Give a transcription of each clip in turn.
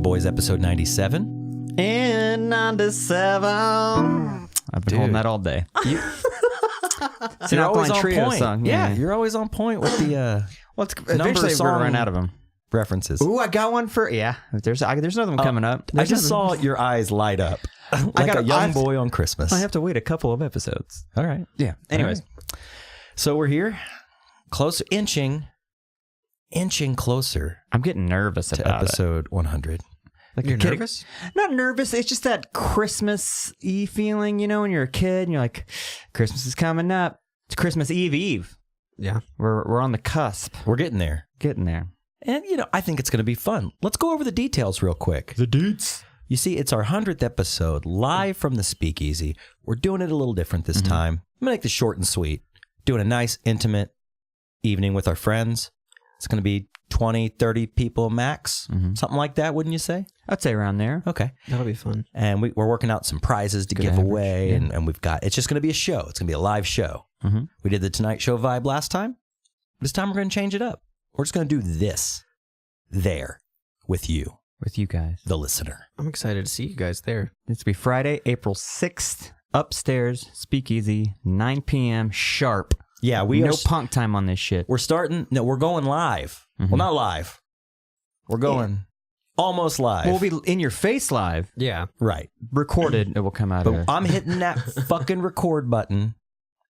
Boys, episode 97. And 97. I've been holding that all day. It's an always on trio point. song. Yeah, you're always on point with the eventually we're gonna run out of them. References. Ooh, I got one for There's another one coming up. I just saw your eyes light up like a young boy on Christmas. I have to wait a couple of episodes. All right. Yeah. Anyways, so we're here, closer, inching closer. I'm getting nervous to about episode 100. Like you're nervous? Not nervous. It's just that Christmas-y feeling, you know, when you're a kid and you're like, Christmas is coming up. It's Christmas Eve. Yeah. We're on the cusp. We're getting there. And, you know, I think it's going to be fun. Let's go over the details real quick. The deets. You see, it's our 100th episode, live from the Speakeasy. We're doing it a little different this time. I'm going to make this short and sweet. Doing a nice, intimate evening with our friends. It's going to be 20, 30 people max. Something like that, wouldn't you say? I'd say around there. Okay. That'll be fun. And we're working out some prizes to give away. And we've got, it's just going to be a show. It's going to be a live show. We did the Tonight Show vibe last time. This time we're going to change it up. We're just going to do this there with you. With you guys. The listener. I'm excited to see you guys there. It's to be Friday, April 6th, upstairs, Speakeasy, 9 p.m. sharp. Yeah, no punk time on this shit. We're going live. Well, not live. We're going almost live. We'll be in your face live. Yeah. Right. Recorded, it will come out. But I'm hitting that fucking record button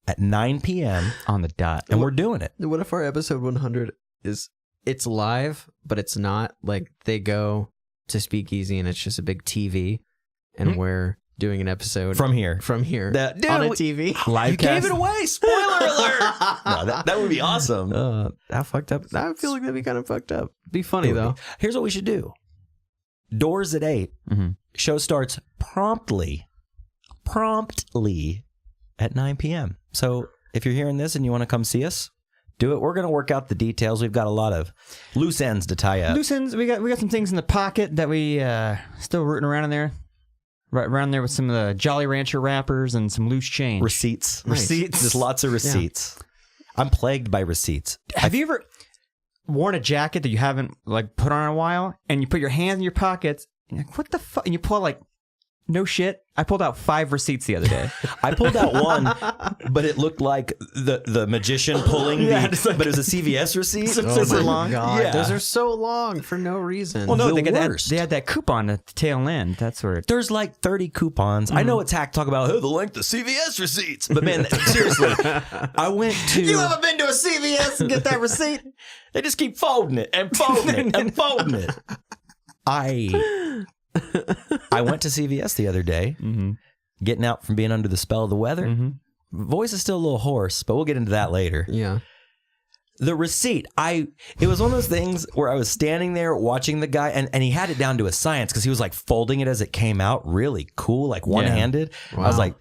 at 9 p.m. on the dot. And we're doing it. What if our episode 100 it's live, but it's not? Like, they go to Speakeasy and it's just a big TV, and we're doing an episode from here on a TV. Live. You gave it away. Spoiler alert. No, that would be awesome. That fucked up. I feel like that'd be kind of fucked up. Be funny though. Here's what we should do. Doors at 8. Show starts promptly at 9 p.m. So if you're hearing this and you want to come see us, do it. We're going to work out the details. We've got a lot of loose ends to tie up. Loose ends. We got some things in the pocket that we still rooting around in there. Right around there with some of the Jolly Rancher wrappers and some loose change. Receipts. Nice. Receipts. There's lots of receipts. Yeah. I'm plagued by receipts. Have you ever worn a jacket that you haven't like put on in a while, and you put your hands in your pockets, and you're like, what the fuck? And you pull like, no shit. I pulled out 5 receipts the other day. I pulled out one, but it looked like the magician pulling but it was a CVS receipt. Super long. God. Yeah. Those are so long for no reason. Well, no, they had that coupon at the tail end. That's where there's like 30 coupons. I know it's hack talk about the length of CVS receipts, but man, seriously, I went to. You ever been to a CVS and get that receipt? They just keep folding it and folding it and folding it. I went to CVS the other day, getting out from being under the spell of the weather. Voice is still a little hoarse, but we'll get into that later. Yeah. The receipt, it was one of those things where I was standing there watching the guy, and he had it down to a science because he was like folding it as it came out, really cool, like one-handed. Wow. I was like,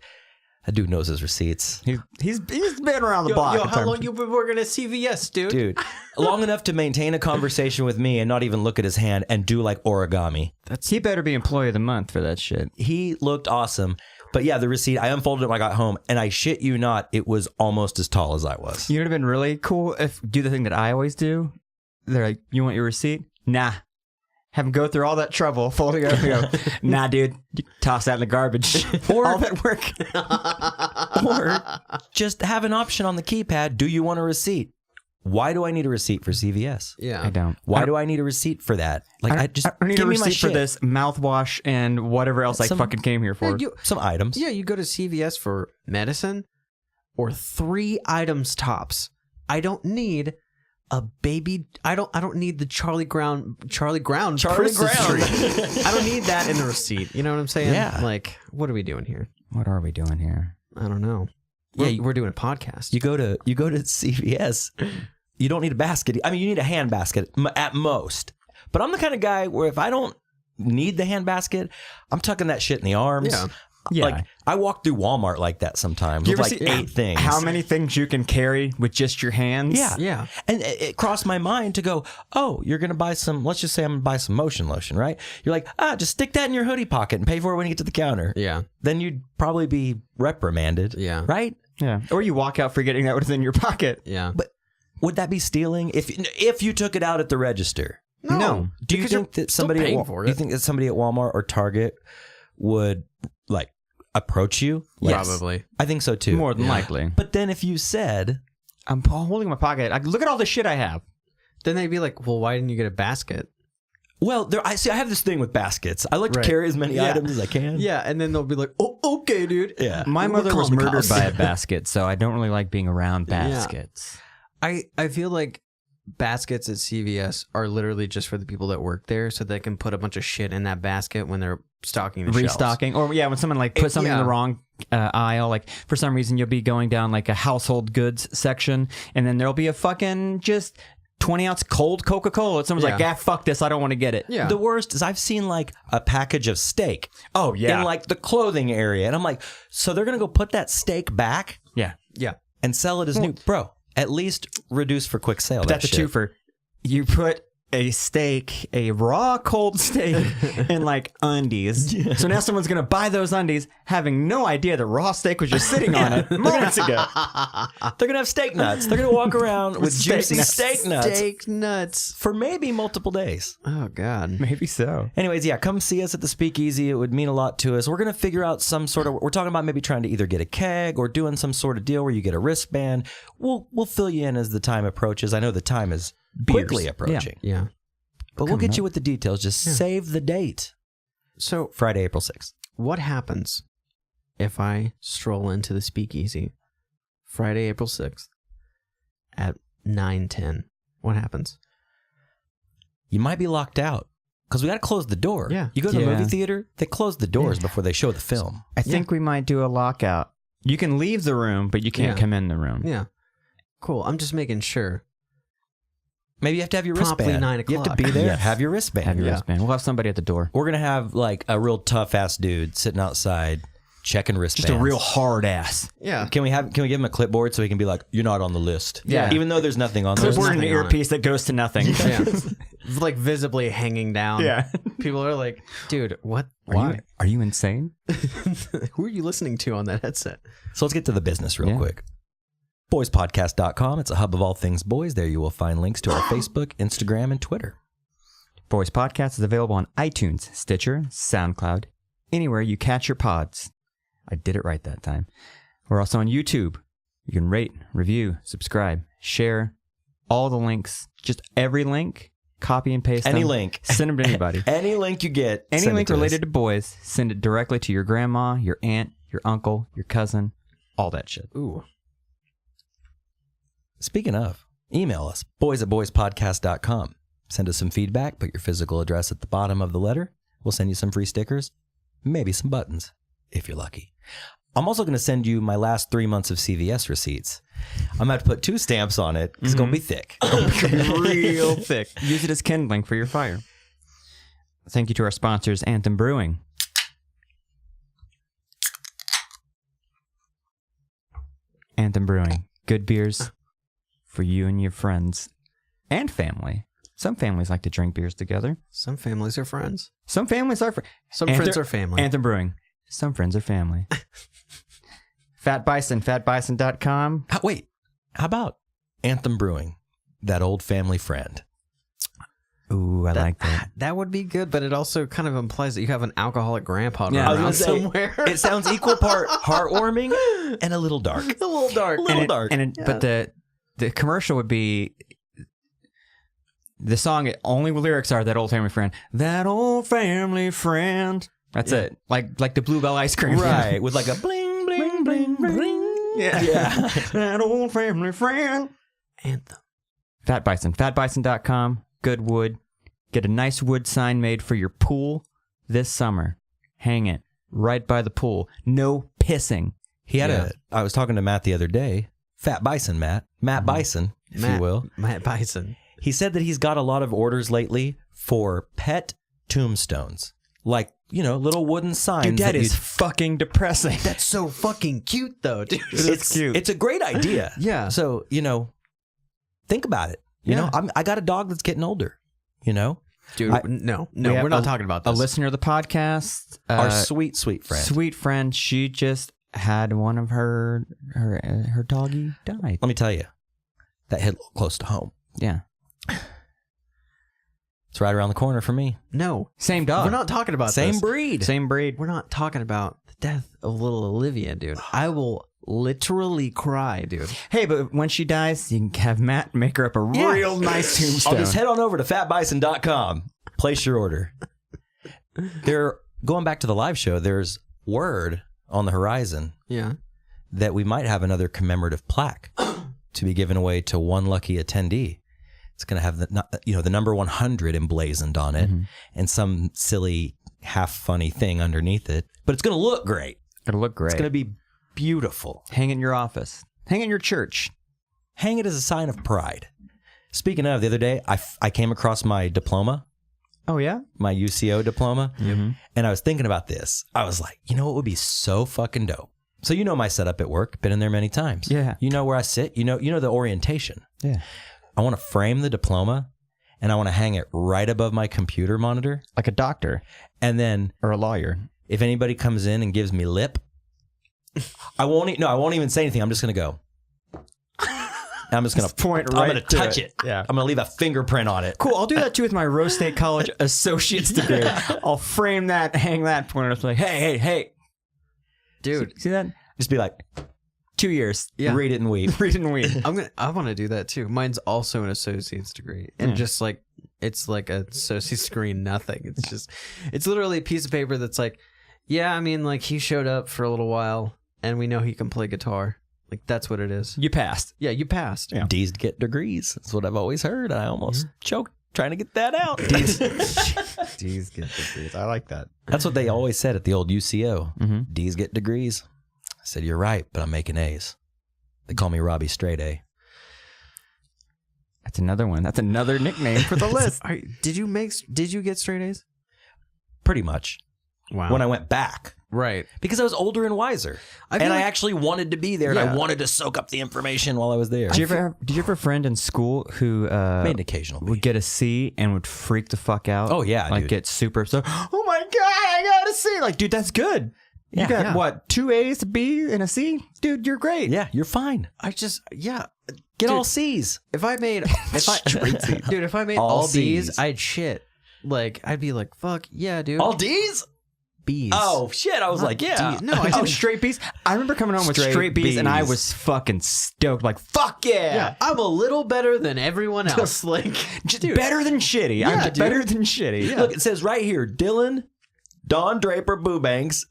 that dude knows his receipts. He's been around the block. How long you been working at CVS, dude? Dude, long enough to maintain a conversation with me and not even look at his hand and do like origami. He better be employee of the month for that shit. He looked awesome. But yeah, the receipt, I unfolded it when I got home, and I shit you not, it was almost as tall as I was. You know what would have been really cool if do the thing that I always do? They're like, you want your receipt? Nah. Have him go through all that trouble, folding it up and go, nah, dude, you toss that in the garbage. Or all that work. Or just have an option on the keypad. Do you want a receipt? Why do I need a receipt for CVS? Yeah. I don't. Why do I need a receipt for that? Like, I need a receipt for this mouthwash and whatever else I fucking came here for. Some items. Yeah, you go to CVS for medicine or 3 items tops. I don't need a baby. I don't need the Charlie Brown Christmas tree. I don't need that in the receipt. You know what I'm saying? Yeah. Like, what are we doing here? What are we doing here? I don't know. We're doing a podcast. You go to CVS. You don't need a basket. I mean, you need a hand basket at most. But I'm the kind of guy where if I don't need the hand basket, I'm tucking that shit in the arms. Yeah. Like, I walk through Walmart like that sometimes. With like 8 things. How many things you can carry with just your hands? Yeah. Yeah. And it crossed my mind to go, oh, you're going to buy some, let's just say I'm going to buy some motion lotion, right? You're like, just stick that in your hoodie pocket and pay for it when you get to the counter. Yeah. Then you'd probably be reprimanded. Yeah. Right? Yeah. Or you walk out forgetting that was in your pocket. Yeah. But would that be stealing? If you took it out at the register, No. Do you because think you're that still somebody paying for do you it. think that somebody at Walmart or Target would like approach you? Like, Probably. I think so too. More than likely. But then if you said, I'm holding my pocket. Look at all the shit I have. Then they'd be like, well, why didn't you get a basket? well, I have this thing with baskets. I like Right. to carry as many Yeah. items as I can. Yeah, and then they'll be like, oh, okay, dude. Yeah. My We're mother was calling the murdered cops. by a basket, so I don't really like being around baskets. I feel like baskets at CVS are literally just for the people that work there so they can put a bunch of shit in that basket when they're stocking the shelves. Restocking, or when someone like puts something in yeah. the wrong aisle, like for some reason you'll be going down like a household goods section, and then there'll be a fucking just 20-ounce cold Coca-Cola. Someone's like, Yeah. "Yeah, fuck this, I don't want to get it." Yeah. The worst is I've seen like a package of steak Oh yeah. in like the clothing area. And I'm like, so they're going to go put that steak back yeah. Yeah. and sell it as new. Bro, at least reduce for quick sale. That's a shit. twofer. You put a steak, a raw cold steak, in like undies. So now someone's gonna buy those undies, having no idea the raw steak was just sitting on it moments ago. They're going to have steak nuts. They're going to walk around with Steak juicy nuts. steak nuts Steak nuts. for maybe multiple days. Oh, God. Maybe so. Anyways, yeah, come see us at the Speakeasy. It would mean a lot to us. We're going to figure out some sort of, we're talking about maybe trying to either get a keg or doing some sort of deal where you get a wristband. We'll fill you in as the time approaches. I know the time is quickly approaching. Yeah. But we'll get you with the details. Just save the date. So, Friday, April 6th. what happens if I stroll into the Speakeasy Friday, April 6th at 9:10? What happens? You might be locked out because we got to close the door. Yeah. You go to the Yeah. movie theater, they close the doors before they show the film. I think we might do a lockout. You can leave the room, but you can't Yeah. come in the room. Yeah. Cool. I'm just making sure. Maybe you have to have your Promptly wristband. 9 You have to o'clock. be there. Yes. Have your wristband. Have your Yeah. wristband. We'll have somebody at the door. We're going to have like a real tough ass dude sitting outside checking wristbands. Just a real hard ass. Yeah. Can we give him a clipboard so he can be like, you're not on the list? Yeah. Even though there's nothing on the list. Clipboard and an nothing on it. earpiece that goes to nothing. Yeah. Like visibly hanging down. Yeah. People are like, dude, what? Are you insane? Who are you listening to on that headset? So let's get to the business real Yeah. quick. Boyspodcast.com. It's a hub of all things boys. There you will find links to our Facebook, Instagram, and Twitter. Boys Podcast is available on iTunes, Stitcher, SoundCloud, anywhere you catch your pods. I did it right that time. We're also on YouTube. You can rate, review, subscribe, share, all the links, just every link, copy and paste Any them. link. Send them to anybody. Any link you get. Any send it link to us. related to boys, send it directly to your grandma, your aunt, your uncle, your cousin, all that shit. Ooh. Speaking of, email us, boys@boyspodcast.com. Send us some feedback. Put your physical address at the bottom of the letter. We'll send you some free stickers, maybe some buttons, if you're lucky. I'm also going to send you my last 3 months of CVS receipts. I'm going to have to put 2 stamps on it. It's going to be thick. Real thick. Use it as kindling for your fire. Thank you to our sponsors, Anthem Brewing. Anthem Brewing. Good beers for you and your friends and family. Some families like to drink beers together. Some families are friends. Some families are Some friends are family. Anthem Brewing. Some friends are family. Fat Bison, fatbison.com. Wait, how about Anthem Brewing, that old family friend? Ooh, I like that. That would be good, but it also kind of implies that you have an alcoholic grandpa Yeah, I was around gonna say, somewhere. It sounds equal part heartwarming and a little dark. a little dark. Little dark. But the commercial would be the song. Only lyrics are that old family friend. That old family friend. That's it. Like the Bluebell ice cream. Right, with like a bling, bling, bling, bling. Yeah. That old family friend. Anthem. Fat Bison. Fatbison.com. Good wood. Get a nice wood sign made for your pool this summer. Hang it right by the pool. No pissing. He had I was talking to Matt the other day. Fat Bison, Matt Bison, if you will. Matt Bison. He said that he's got a lot of orders lately for pet tombstones. Like, little wooden signs. Dude, that is fucking depressing. That's so fucking cute, though, dude. It's cute. It's a great idea. Yeah. So, think about it. I got a dog that's getting older, Dude, no, We have we're not talking about a this. listener of the podcast. Our sweet, sweet friend. Sweet friend. She just had one of her doggy died. Let me tell you, that hit a little close to home. Yeah. It's right around the corner for me. No. Same dog. We're not talking about Same this. breed. Same breed. We're not talking about the death of little Olivia, dude. I will literally cry, dude. Hey, but when she dies, you can have Matt make her up a real nice tombstone. I'll just head on over to fatbison.com. Place your order. Going back to the live show, there's word on the horizon Yeah. that we might have another commemorative plaque to be given away to one lucky attendee. It's going to have the number 100 emblazoned on it and some silly half funny thing underneath it. But it's going to look great. It'll look great. It's going to be beautiful. Hang it in your office. Hang it in your church. Hang it as a sign of pride. Speaking of, the other day, I came across my diploma. Oh, yeah? My UCO diploma. And I was thinking about this. I was like, you know what would be so fucking dope? So you know my setup at work. Been in there many times. Yeah. You know where I sit. You know the orientation. Yeah. I want to frame the diploma and I want to hang it right above my computer monitor. Like a doctor. And then Or a lawyer. if anybody comes in and gives me lip, I won't even say anything. I'm just going to go. I'm just going to point I'm right going to touch to it. Yeah. I'm going to leave a fingerprint on it. Cool. I'll do that too with my Rose State College associate's degree. I'll frame that, hang that pointer. It's like, hey. Dude. See that? Just be like, 2 years. Yeah. read it and weep. Read and weep. I want to do that too. Mine's also an associate's degree. And just like, it's like a associate's degree, nothing. It's literally a piece of paper that's like, yeah, I mean, like he showed up for a little while and we know he can play guitar. Like that's what it is. You passed. Yeah, you passed. Yeah. D's get degrees. That's what I've always heard. I almost choked trying to get that out. D's get degrees. I like that. That's what they always said at the old UCO. Mm-hmm. D's get degrees. I said, you're right, but I'm making A's. They call me Robbie Straight A. That's another one. That's another nickname for the list. Did you get straight A's? Pretty much. Wow. When I went back. Right. Because I was older and wiser. I actually wanted to be there and I Yeah. wanted to soak up the information while I was there. Did you ever have a friend in school who Made an occasional would get a C and would freak the fuck out? Oh, yeah, like dude. get super upset. Oh my god, I got a C! Like, dude, that's good. You got yeah. what? 2 A's, a B, and a C, dude. You're great. Yeah, you're fine. Dude, all C's. If I made all All B's, C's. I'd shit. Like I'd be like, fuck yeah, dude. All D's? B's. Oh, shit. I was like, yeah. D. No, I didn't. straight B's. I remember coming home with straight B's, and I B's. was fucking stoked. Like, fuck yeah. Yeah, I'm a little better than everyone else. Like, Just dude. better than shitty. Yeah, I'm just dude. better than shitty. Yeah. Look, it says right here, Dylan Don Draper Boobanks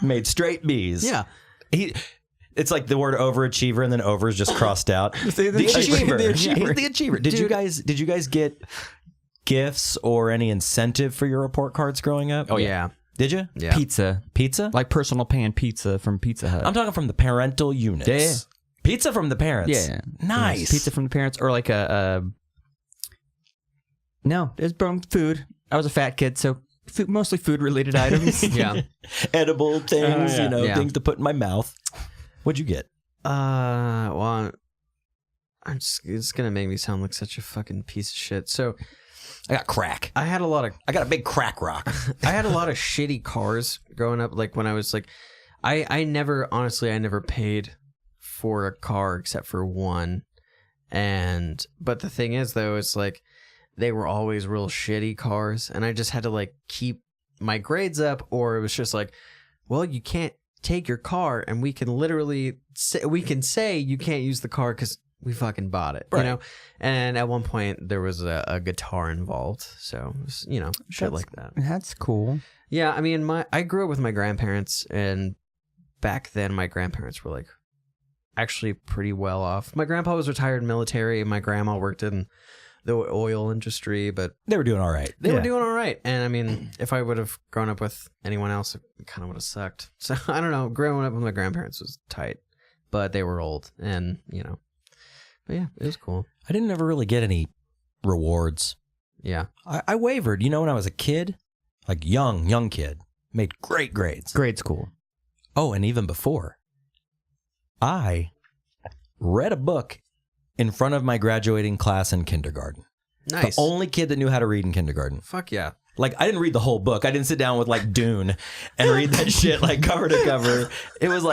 made straight B's. Yeah. It's like the word overachiever and then over is just crossed out. The achiever. the achiever. He's the achiever. Did you guys get gifts or any incentive for your report cards growing up? Oh yeah. Did you? Yeah. Pizza? Like personal pan pizza from Pizza Hut. I'm talking from the parental units. Yeah. Pizza from the parents. Yeah. Nice. Pizza from the parents, or like no, it's bone food. I was a fat kid, so mostly food related items. Yeah. Edible things, yeah. Yeah. things to put in my mouth. What'd you get? Well, it's gonna make me sound like such a fucking piece of shit. So I got crack. I I got a big crack rock. I had a lot of shitty cars growing up. Like when I was like, I never paid for a car except for one. But the thing is though, it's like they were always real shitty cars, and I just had to like keep my grades up, or it was just like, well, you can't take your car, and we can literally say you can't use the car because we fucking bought it, Right. you know. And at one point there was a guitar involved, so it was, shit like that. That's cool. Yeah, I mean, I grew up with my grandparents, and back then my grandparents were like actually pretty well off. My grandpa was retired military, and my grandma worked in the oil industry, but They were doing all right. they were doing all right. And I mean, if I would have grown up with anyone else, it kind of would have sucked. So I don't know. Growing up with my grandparents was tight, but they were old, and but yeah, it was cool. I didn't ever really get any rewards. Yeah. I wavered. When I was a kid, like young kid, made great grades. Grade school. Oh, and even before, I read a book in front of my graduating class in kindergarten. Nice. The only kid that knew how to read in kindergarten. Fuck yeah. Like, I didn't read the whole book. I didn't sit down with like Dune and read that shit like cover to cover. It was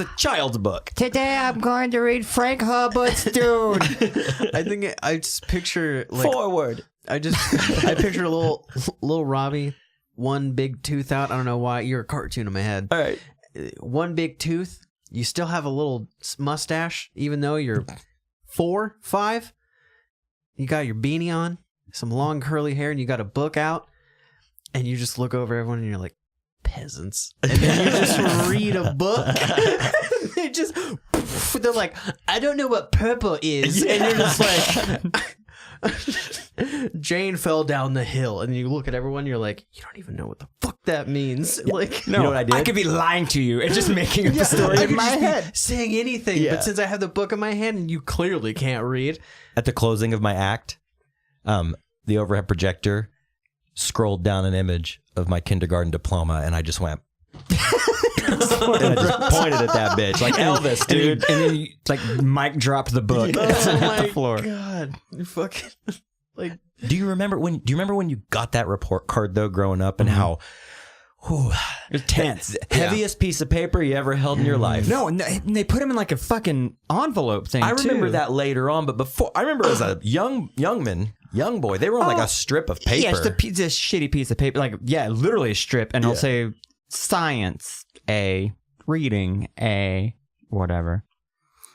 a child's book. Today I'm going to read Frank Herbert's Dune. I think I just picture like Forward. I picture a little Robbie, one big tooth out. I don't know why. You're a cartoon in my head. All right. One big tooth. You still have a little mustache, even though you're 4, 5. You got your beanie on, some long curly hair, and you got a book out, and you just look over everyone and you're like, peasants. And then you just read a book. They're like, I don't know what purple is. Yeah. And you're just like, Jane fell down the hill. And you look at everyone, you're like, you don't even know what the fuck that means. Yeah. Like, no, you know what I did? I could be lying to you and just making up a story in my head. Saying anything. Yeah. But since I have the book in my hand and you clearly can't read. At the closing of my act, the overhead projector scrolled down an image of my kindergarten diploma, and I just went. And I just pointed at that bitch like Elvis, dude. And then you, like Mike dropped the book oh at the floor. God, you fucking like. Do you remember when you got that report card though, growing up, and how it's tense, heaviest piece of paper you ever held in your life? No, and they put him in like a fucking envelope thing. I remember that later on, but before I remember as a young boy, they were on like a strip of paper. Yeah, it's a shitty piece of paper, like literally a strip, and I'll say science A, reading A, whatever.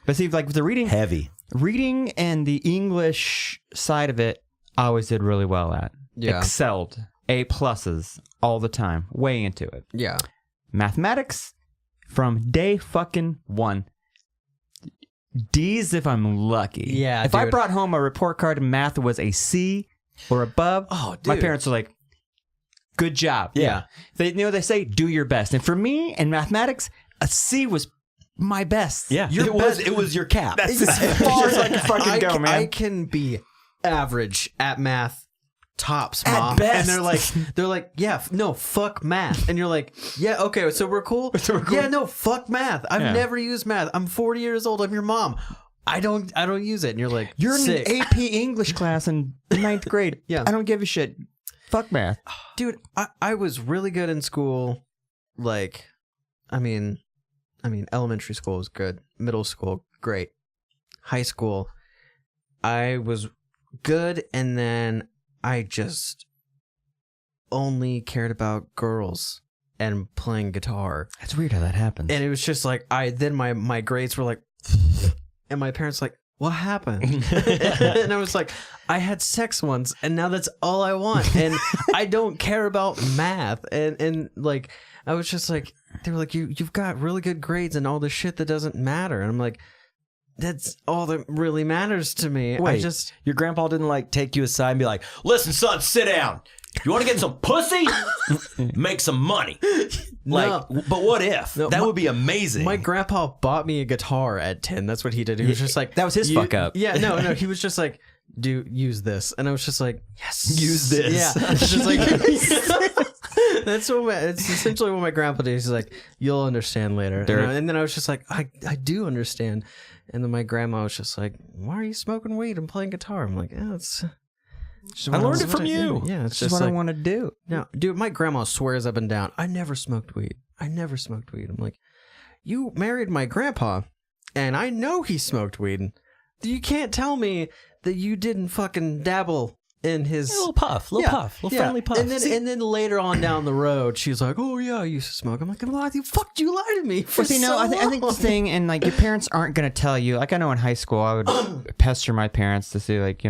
But see, like with the reading and the English side of it, I always did really well at. Yeah, excelled, A pluses all the time, way into it. Yeah, mathematics from day fucking one. D's if I'm lucky. Yeah, if I brought home a report card and math was a C or above, my parents were like, good job. Yeah. They say do your best. And for me in mathematics, a C was my best. Yeah. It was your cap. That's as far as I can fucking go, man. I can be average at math. Tops, Mom. At best. And they're like, yeah, no, fuck math. And you're like, yeah, okay, so we're cool? Yeah, no, fuck math. I've never used math. I'm 40 years old. I'm your mom. I don't use it. And you're like, you're sick. in an AP English class in 9th grade. Yeah. I don't give a shit. Fuck math. Dude, I was really good in school. Like, I mean, elementary school was good. Middle school, great. High school, I was good, and then I just only cared about girls and playing guitar. That's weird how that happens. And it was just like, then my grades were like, and my parents were like, what happened? And I was like, I had sex once, and now that's all I want. And I don't care about math. And like, I was just like, they were like, you've got really good grades and all the shit that doesn't matter. And I'm like, that's all that really matters to me. Wait, your grandpa didn't like take you aside and be like, listen, son, sit down. You want to get some pussy? Make some money. Like, no. But what if? No, that would be amazing. My grandpa bought me a guitar at 10. That's what he did. He was just like, that was his fuck up. Yeah, no. He was just like, use this. And I was just like, yes. Use this. Yeah. It's just like, it's essentially what my grandpa did. He's like, you'll understand later. And then I was just like, I do understand. And then my grandma was just like, why are you smoking weed and playing guitar? I'm like, it's... I learned it from you. Yeah, it's just what I want to do. No, dude, my grandma swears up and down, I never smoked weed. I'm like, you married my grandpa, and I know he smoked weed. You can't tell me that you didn't fucking dabble in his... A little friendly puff. And then later on down the road, she's like, oh yeah, I used to smoke. I'm like, why the fuck did you lie to me for so long? I think the thing, and like your parents aren't going to tell you, like I know in high school, I would pester my parents to say like,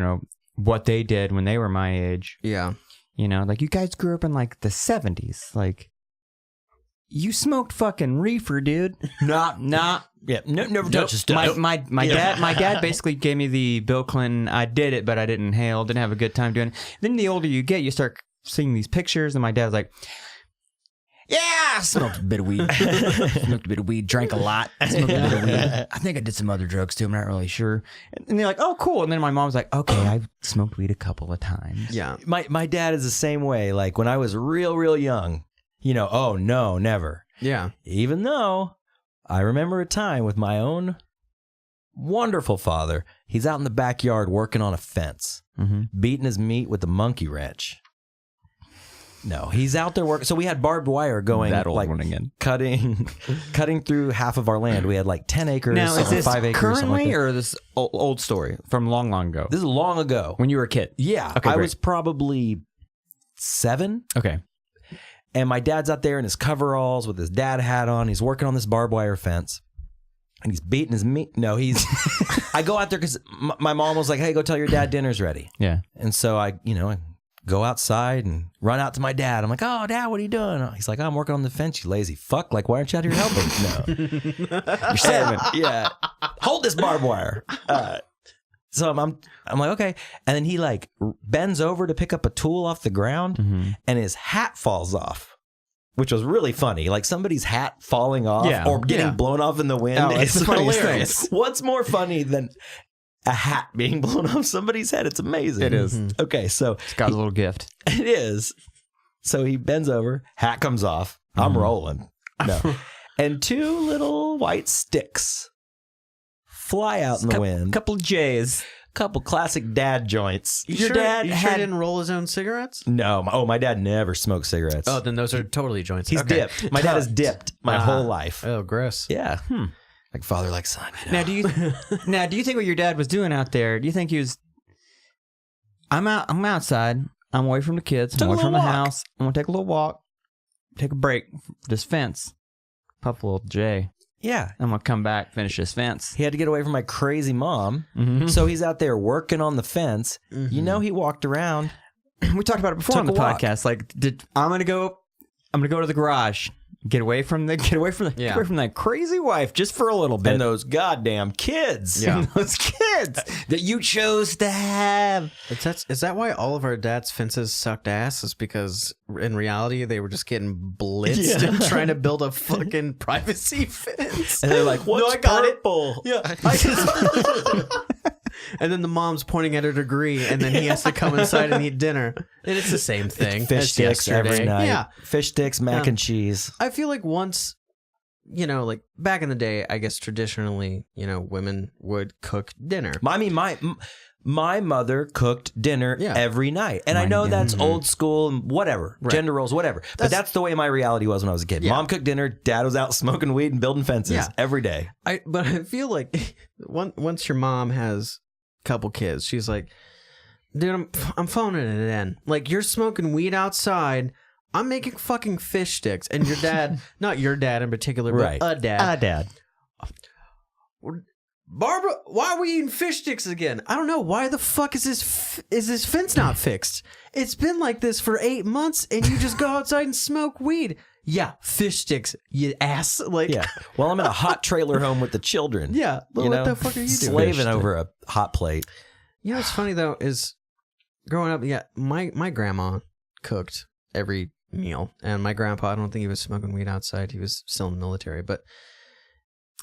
what they did when they were my age. Yeah. Like you guys grew up in like the 70s. Like you smoked fucking reefer, dude. Nah. Yeah, never touch a stuff. My dad basically gave me the Bill Clinton, I did it, but I didn't inhale, didn't have a good time doing it. Then the older you get, you start seeing these pictures, and my dad's like, yeah, I smoked a bit of weed, drank a lot, smoked a bit of weed. I think I did some other drugs too, I'm not really sure. And they're like, oh, cool. And then my mom's like, okay, I've smoked weed a couple of times. Yeah. My dad is the same way. Like when I was real young, oh no, never. Yeah. Even though I remember a time with my own wonderful father, he's out in the backyard working on a fence, beating his meat with a monkey wrench. No, he's out there working. So we had barbed wire going, That old like one again. cutting through half of our land. We had like 10 acres, Now, is this 5 acres. currently like or this old story from long ago? this is long ago. When you were a kid? Yeah, Okay, I great. was probably 7. Okay. And my dad's out there in his coveralls with his dad hat on. He's working on this barbed wire fence. And he's beating his meat. No, he's... I go out there because my mom was like, hey, go tell your dad dinner's ready. Yeah. And so I go outside and run out to my dad. I'm like, oh, Dad, what are you doing? He's like, oh, I'm working on the fence, you lazy fuck. Like, why aren't you out here helping? No. You're serving. Yeah. Hold this barbed wire. So I'm like, okay. And then he like bends over to pick up a tool off the ground and his hat falls off, which was really funny. Like somebody's hat falling off or getting blown off in the wind. Oh, it's the funniest hilarious. thing. What's more funny than a hat being blown off somebody's head? It's amazing. It is. Okay, so It's God's little gift. it is. So he bends over, hat comes off. I'm rolling. No. And 2 little white sticks fly out in the wind. Couple of J's. Couple classic dad joints. Your dad didn't roll his own cigarettes? No. My dad never smoked cigarettes. Oh, then those are totally joints. He's Okay. dipped. My dad has dipped my whole life. Oh, gross. Yeah. Like father, like son. You know? Now, do you think what your dad was doing out there? Do you think he was? I'm outside. I'm away from the kids. I'm away from the house. I'm gonna take a little walk. Take a break. This fence. Puff a little J. Yeah. I'm gonna come back. Finish this fence. He had to get away from my crazy mom. So he's out there working on the fence. You know, he walked around. We talked about it before on the Took a walk. podcast. Like, I'm gonna go to the garage. Get away from that crazy wife just for a little bit. And those goddamn kids. And those kids that you chose to have. Is that why all of our dad's fences sucked ass? Is because in reality they were just getting blitzed and trying to build a fucking privacy fence. And they're like, what's I got purple? Yeah. And then the mom's pointing at her degree, and then he has to come inside and eat dinner. And it's the same thing. Fish as sticks every yesterday. night. Yeah. Fish sticks, mac and cheese. I feel like once, like back in the day, I guess traditionally, women would cook dinner. My mother cooked dinner every night. And I Mine know did. that's old school and whatever, gender roles, whatever. But that's the way my reality was when I was a kid. Yeah. Mom cooked dinner, dad was out smoking weed and building fences every day. But I feel like once your mom has a couple kids, she's like, dude, I'm phoning it in. Like, you're smoking weed outside. I'm making fucking fish sticks. And your dad, not your dad in particular, but a dad. Barbara, why are we eating fish sticks again? I don't know. Why the fuck is this fence not fixed? It's been like this for 8 months, and you just go outside and smoke weed. Yeah, fish sticks, you ass. Like, Well, I'm in a hot trailer home with the children. Yeah, but what the fuck are you doing? Slaving over a hot plate. You know what's funny though is growing up, my grandma cooked every meal, and my grandpa, I don't think he was smoking weed outside. He was still in the military, but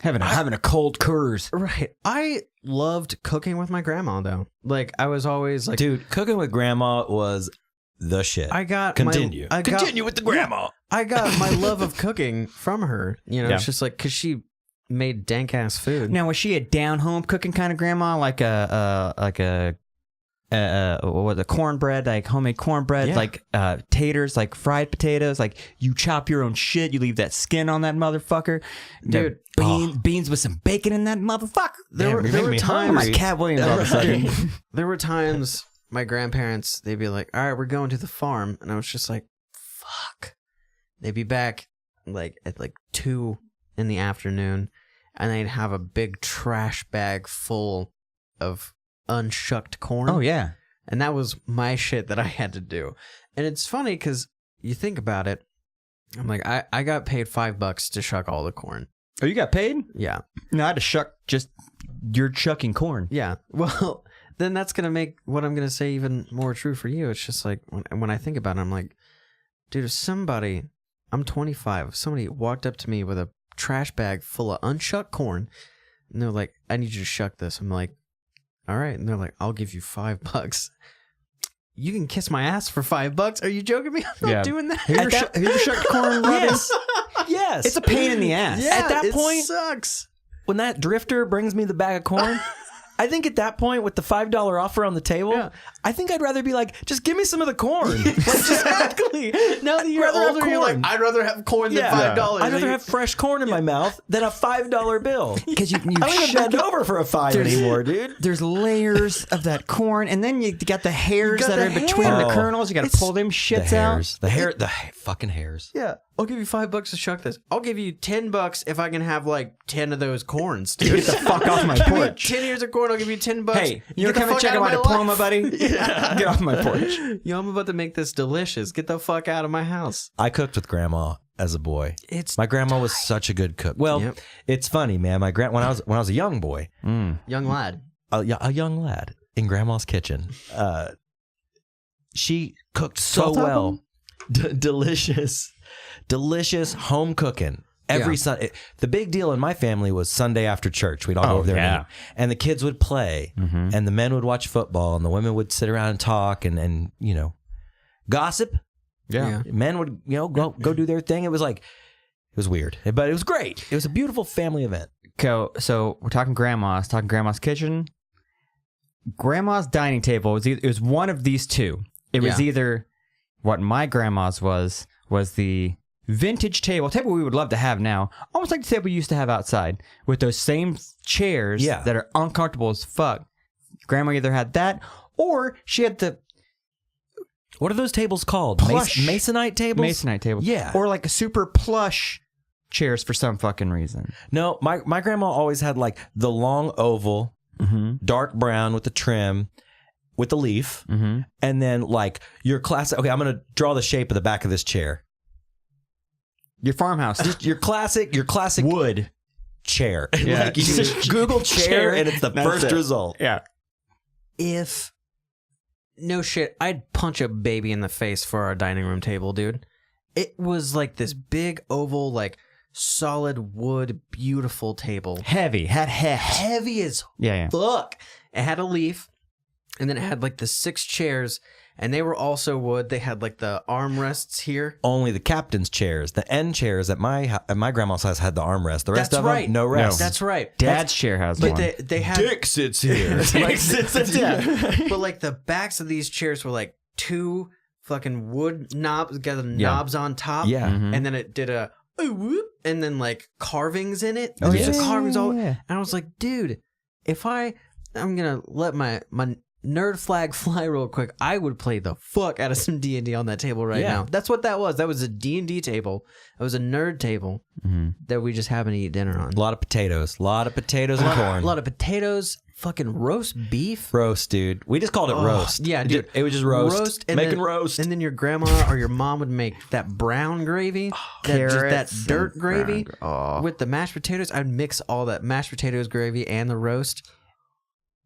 Having a cold Coors. right. I loved cooking with my grandma though. Like, I was always like, Dude, cooking with grandma was the shit. Continue with the grandma. I got my love of cooking from her. It's just like because she made dank ass food. Now, was she a down home cooking kind of grandma, like a cornbread, like homemade cornbread, like taters, like fried potatoes, like you chop your own shit, you leave that skin on that motherfucker, dude. Beans with some bacon in that motherfucker. There were times. My Cat Williams all of a sudden. There were times my grandparents, they'd be like, all right, we're going to the farm. And I was just like, fuck. They'd be back like at like 2 in the afternoon, and they'd have a big trash bag full of unshucked corn. Oh, yeah. And that was my shit that I had to do. And it's funny because you think about it. I'm like, I got paid $5 to shuck all the corn. Oh, you got paid? Yeah. No, I had to shuck just, you're chucking corn. Yeah. Well, then that's going to make what I'm going to say even more true for you. It's just like, when I think about it, I'm like, dude, if I'm 25, if somebody walked up to me with a trash bag full of unshucked corn, and they're like, I need you to shuck this. I'm like, all right. And they're like, I'll give you $5. You can kiss my ass for $5. Are you joking me? I'm not doing that. Have you ever shucked corn, Robin? Yes. Yes. It's a pain in the ass. Yeah, At that it point, sucks. when that drifter brings me the bag of corn, I think at that point, with the $5 offer on the table, I think I'd rather be like, just give me some of the corn. Exactly. Now that you're Rather have older, you're like, I'd rather have corn than $5. I'd rather have fresh corn in my mouth than a $5 bill. Because you I don't even bend over for a $5 anymore, dude. There's layers of that corn, and then you got the hairs that are in between the kernels. You got to pull them shits out. The fucking hairs. Yeah, I'll give you $5 to shuck this. I'll give you $10 if I can have like 10 of those corns. Dude. Get the fuck off my porch. 10 ears of corn, I'll give you $10. Hey, you come and check out my diploma, buddy? Get off my porch. Yo, I'm about to make this delicious. Get the fuck out of my house. I cooked with grandma as a boy. My grandma was such a good cook. Well, it's funny, man. My when I was a young boy, young lad, a young lad in grandma's kitchen, she cooked so well, delicious home cooking. Every Sunday, the big deal in my family was Sunday after church. We'd all go over there and the kids would play, and the men would watch football, and the women would sit around and talk and gossip. Yeah. Men would go do their thing. It was weird, but it was great. It was a beautiful family event. So we're talking grandma's kitchen. Grandma's dining table it was one of these two. It was either what my grandma's was the vintage table we would love to have now, almost like the table we used to have outside with those same chairs that are uncomfortable as fuck. Grandma either had that or she had the what are those tables called? Masonite tables? Masonite tables. Yeah. Or like a super plush chairs for some fucking reason. No, my grandma always had like the long oval, dark brown with the trim, with the leaf, and then like your classic. Okay, I'm gonna draw the shape of the back of this chair. Your farmhouse, just your classic wood chair. Yeah. Like you just Google chair and it's the first result. Yeah. If no shit, I'd punch a baby in the face for our dining room table, dude. It was like this big oval, like solid wood, beautiful table. Heavy, had heft. Heavy as fuck. It had a leaf, and then it had like the 6 chairs. And they were also wood. They had like the armrests here. Only the captain's chairs, the end chairs at my grandma's house had the armrest. The rest of them, no rest. That's right. Dad's chair has one. But they had Dick sits here. Dick sits here. But like the backs of these chairs were like 2 fucking wood knobs, got the knobs on top. Yeah. And then it did a whoop, and then like carvings in it. Oh yeah. Carvings all. And I was like, dude, if I'm gonna let my nerd flag fly real quick, I would play the fuck out of some D&D on that table now. That's what that was. That was a D&D table. It was a nerd table that we just happened to eat dinner on. A lot of potatoes. And corn. A lot of potatoes. Fucking roast beef. Roast, dude. We just called it roast. Yeah, dude. It was just roast. Roast. And then your grandma or your mom would make that brown gravy. That dirt gravy with the mashed potatoes. I'd mix all that mashed potatoes gravy and the roast.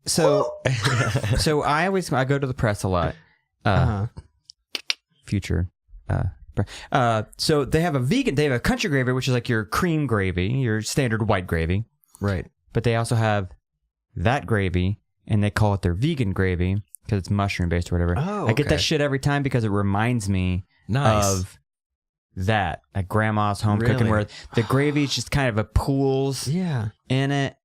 So I go to the press a lot. Future. So they have a country gravy, which is like your cream gravy, your standard white gravy. Right. But they also have that gravy, and they call it their vegan gravy because it's mushroom based or whatever. Oh, okay. I get that shit every time because it reminds me of that at grandma's home cooking, where the gravy is just kind of a pools in it.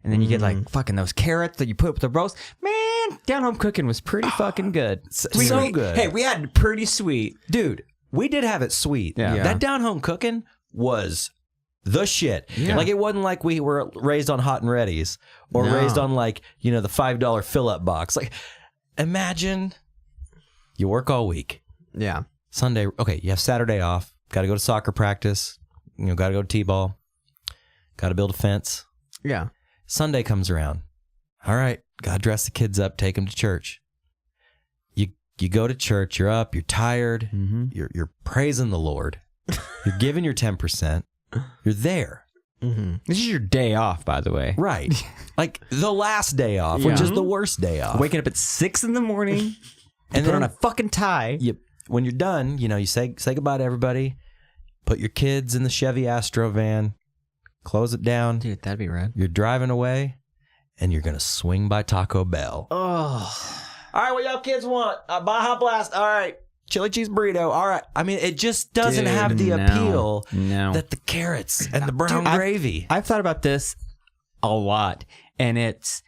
And then you get like fucking those carrots that you put with the roast. Man, down home cooking was pretty fucking good. So good. Hey, we had pretty sweet. Dude, we did have it sweet. Yeah. That down home cooking was the shit. Yeah. Like it wasn't like we were raised on hot and readies or raised on like, the $5 fill up box. Like imagine you work all week. Yeah. Sunday, okay, you have Saturday off. Got to go to soccer practice. Got to go to T-ball. Got to build a fence. Yeah. Sunday comes around. All right, gotta dress the kids up, take them to church. You go to church, you're up, you're tired, you're praising the Lord, you're giving your 10%, you're there. This is your day off, by the way. Right. Like the last day off, which is the worst day off. Waking up at 6 in the morning and put on a fucking tie. When you're done, you say goodbye to everybody, put your kids in the Chevy Astro van, close it down. Dude, that'd be rad. You're driving away, and you're going to swing by Taco Bell. Oh. All right, what y'all kids want? Baja Blast. All right. Chili cheese burrito. All right. I mean, it just doesn't have the appeal that the carrots and the brown gravy. I've thought about this a lot, and it's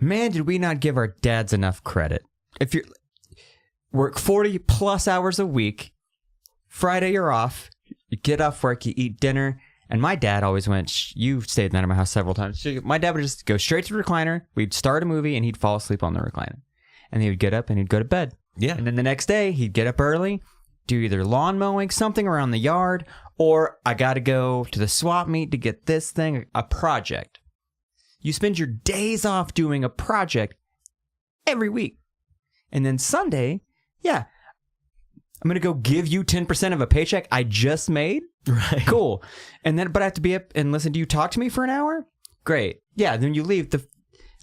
Man, did we not give our dads enough credit? If you work 40 plus hours a week, Friday you're off, you get off work, you eat dinner, and my dad always went, you stayed the night at my house several times. My dad would just go straight to the recliner, we'd start a movie, and he'd fall asleep on the recliner. And he would get up and he'd go to bed. Yeah. And then the next day, he'd get up early, do either lawn mowing, something around the yard, or I got to go to the swap meet to get this thing, a project. You spend your days off doing a project every week. And then Sunday, yeah, I'm going to go give you 10% of a paycheck I just made. Right. Cool. And then, but I have to be up and listen to you talk to me for an hour? Great. Yeah, then you leave. The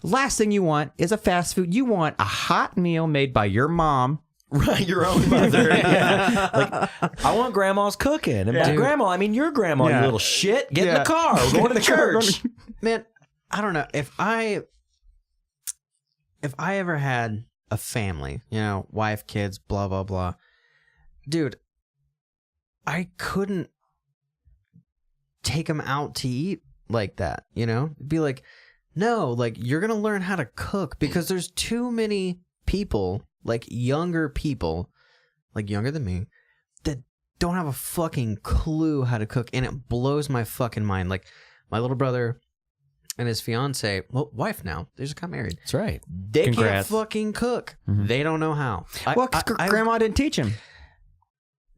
last thing you want is a fast food. You want a hot meal made by your mom. Right, your own mother. Yeah. Like, I want grandma's cooking. And by grandma, I mean your grandma, you little shit. Get in the car. We're going to the church. Man, I don't know. If I ever had a family, you know, wife, kids, blah, blah, blah. Dude, I couldn't take them out to eat like that, you know? Be like, no, like, you're going to learn how to cook because there's too many people, like younger people, like younger than me, that don't have a fucking clue how to cook. And it blows my fucking mind. Like, my little brother and his fiance, well, wife now, they just got married. That's right. They can't fucking cook. Mm-hmm. They don't know how. Well, grandma didn't teach him.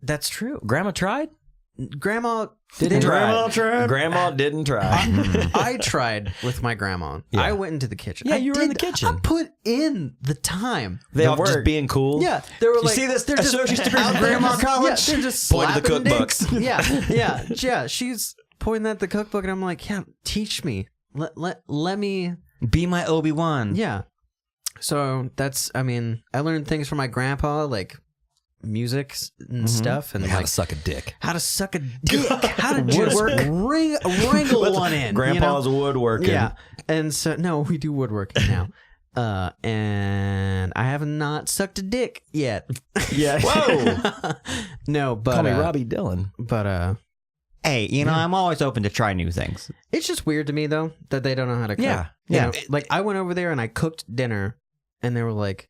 That's true. Grandma tried? Grandma Didn't try. try. Grandma didn't try. I tried with my grandma. Yeah. I went into the kitchen. Yeah, I you were in the kitchen. I put in the time. They all just being cool. Yeah, they were You like, see this they're just associate's degree out from there Grandma just- College? Yeah, they're just Point to the slapping cookbooks. dicks. Yeah. She's pointing at the cookbook, and I'm like, yeah, teach me. Let me Be my Obi-Wan. Yeah. So that's, I mean, I learned things from my grandpa, like music and stuff, and How like to suck a dick. how to suck a dick, how to just wrangle one in. Grandpa's you know? woodworking. Yeah. And so, no, we do woodworking now. And I have not sucked a dick yet. Yeah. Whoa. No, but Call me Robbie Dillon. But Hey, you know, I'm always open to try new things. it's just weird to me though that they don't know how to cook. Yeah. You Yeah. know, like I went over there and I cooked dinner, and they were like,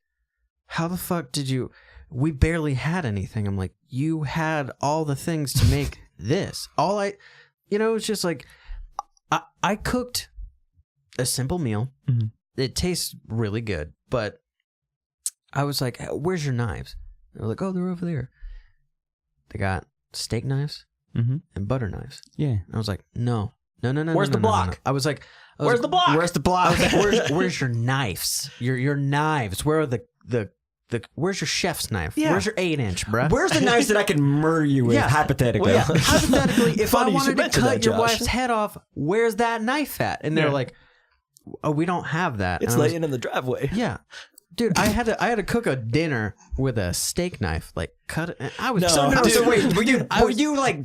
"How the fuck did you? We barely had anything." I'm like, "You had all the things to make this. All I, you know, it's just like I cooked a simple meal. Mhm. It tastes really good, but I was like, where's your knives?" They're like, "Oh, they're over there." They got steak knives Mm-hmm. and butter knives. Yeah. And I was like, no. Where's the block? I was like, Where's the block? Where's the block? I was like, where's your knives? Your knives. Where are the where's your chef's knife? Yeah. Where's your 8-inch, bruh? Where's the knives that I can murder you with, Yeah. hypothetically? Well, yeah. Hypothetically, if Funny I you wanted should to mention cut that, your Josh. wife's head off, where's that knife at? And they're Yeah. like, oh, we don't have that. It's And I was- laying in the driveway. Yeah. Dude, I had to cook a dinner with a steak knife, like cut it. I was No, So wait, were I you like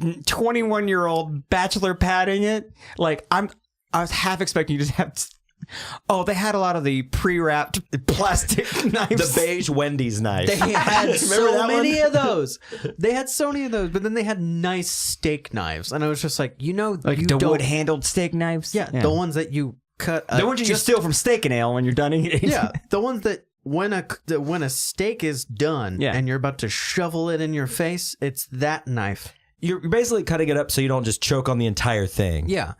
21-year-old bachelor padding it? Like I was half expecting you to have. Oh, they had a lot of the pre-wrapped plastic knives. The beige Wendy's knife. They had Remember so that many one? of those. They had so many of those, but then they had nice steak knives, and I was just like, you know, like you the don't. wood-handled steak knives. Yeah, the ones that you cut. the ones you steal from Steak and Ale when you're done eating. Yeah, the ones that when a steak is done, Yeah. and you're about to shovel it in your face, it's that knife. You're basically cutting it up so you don't just choke on the entire thing. Yeah.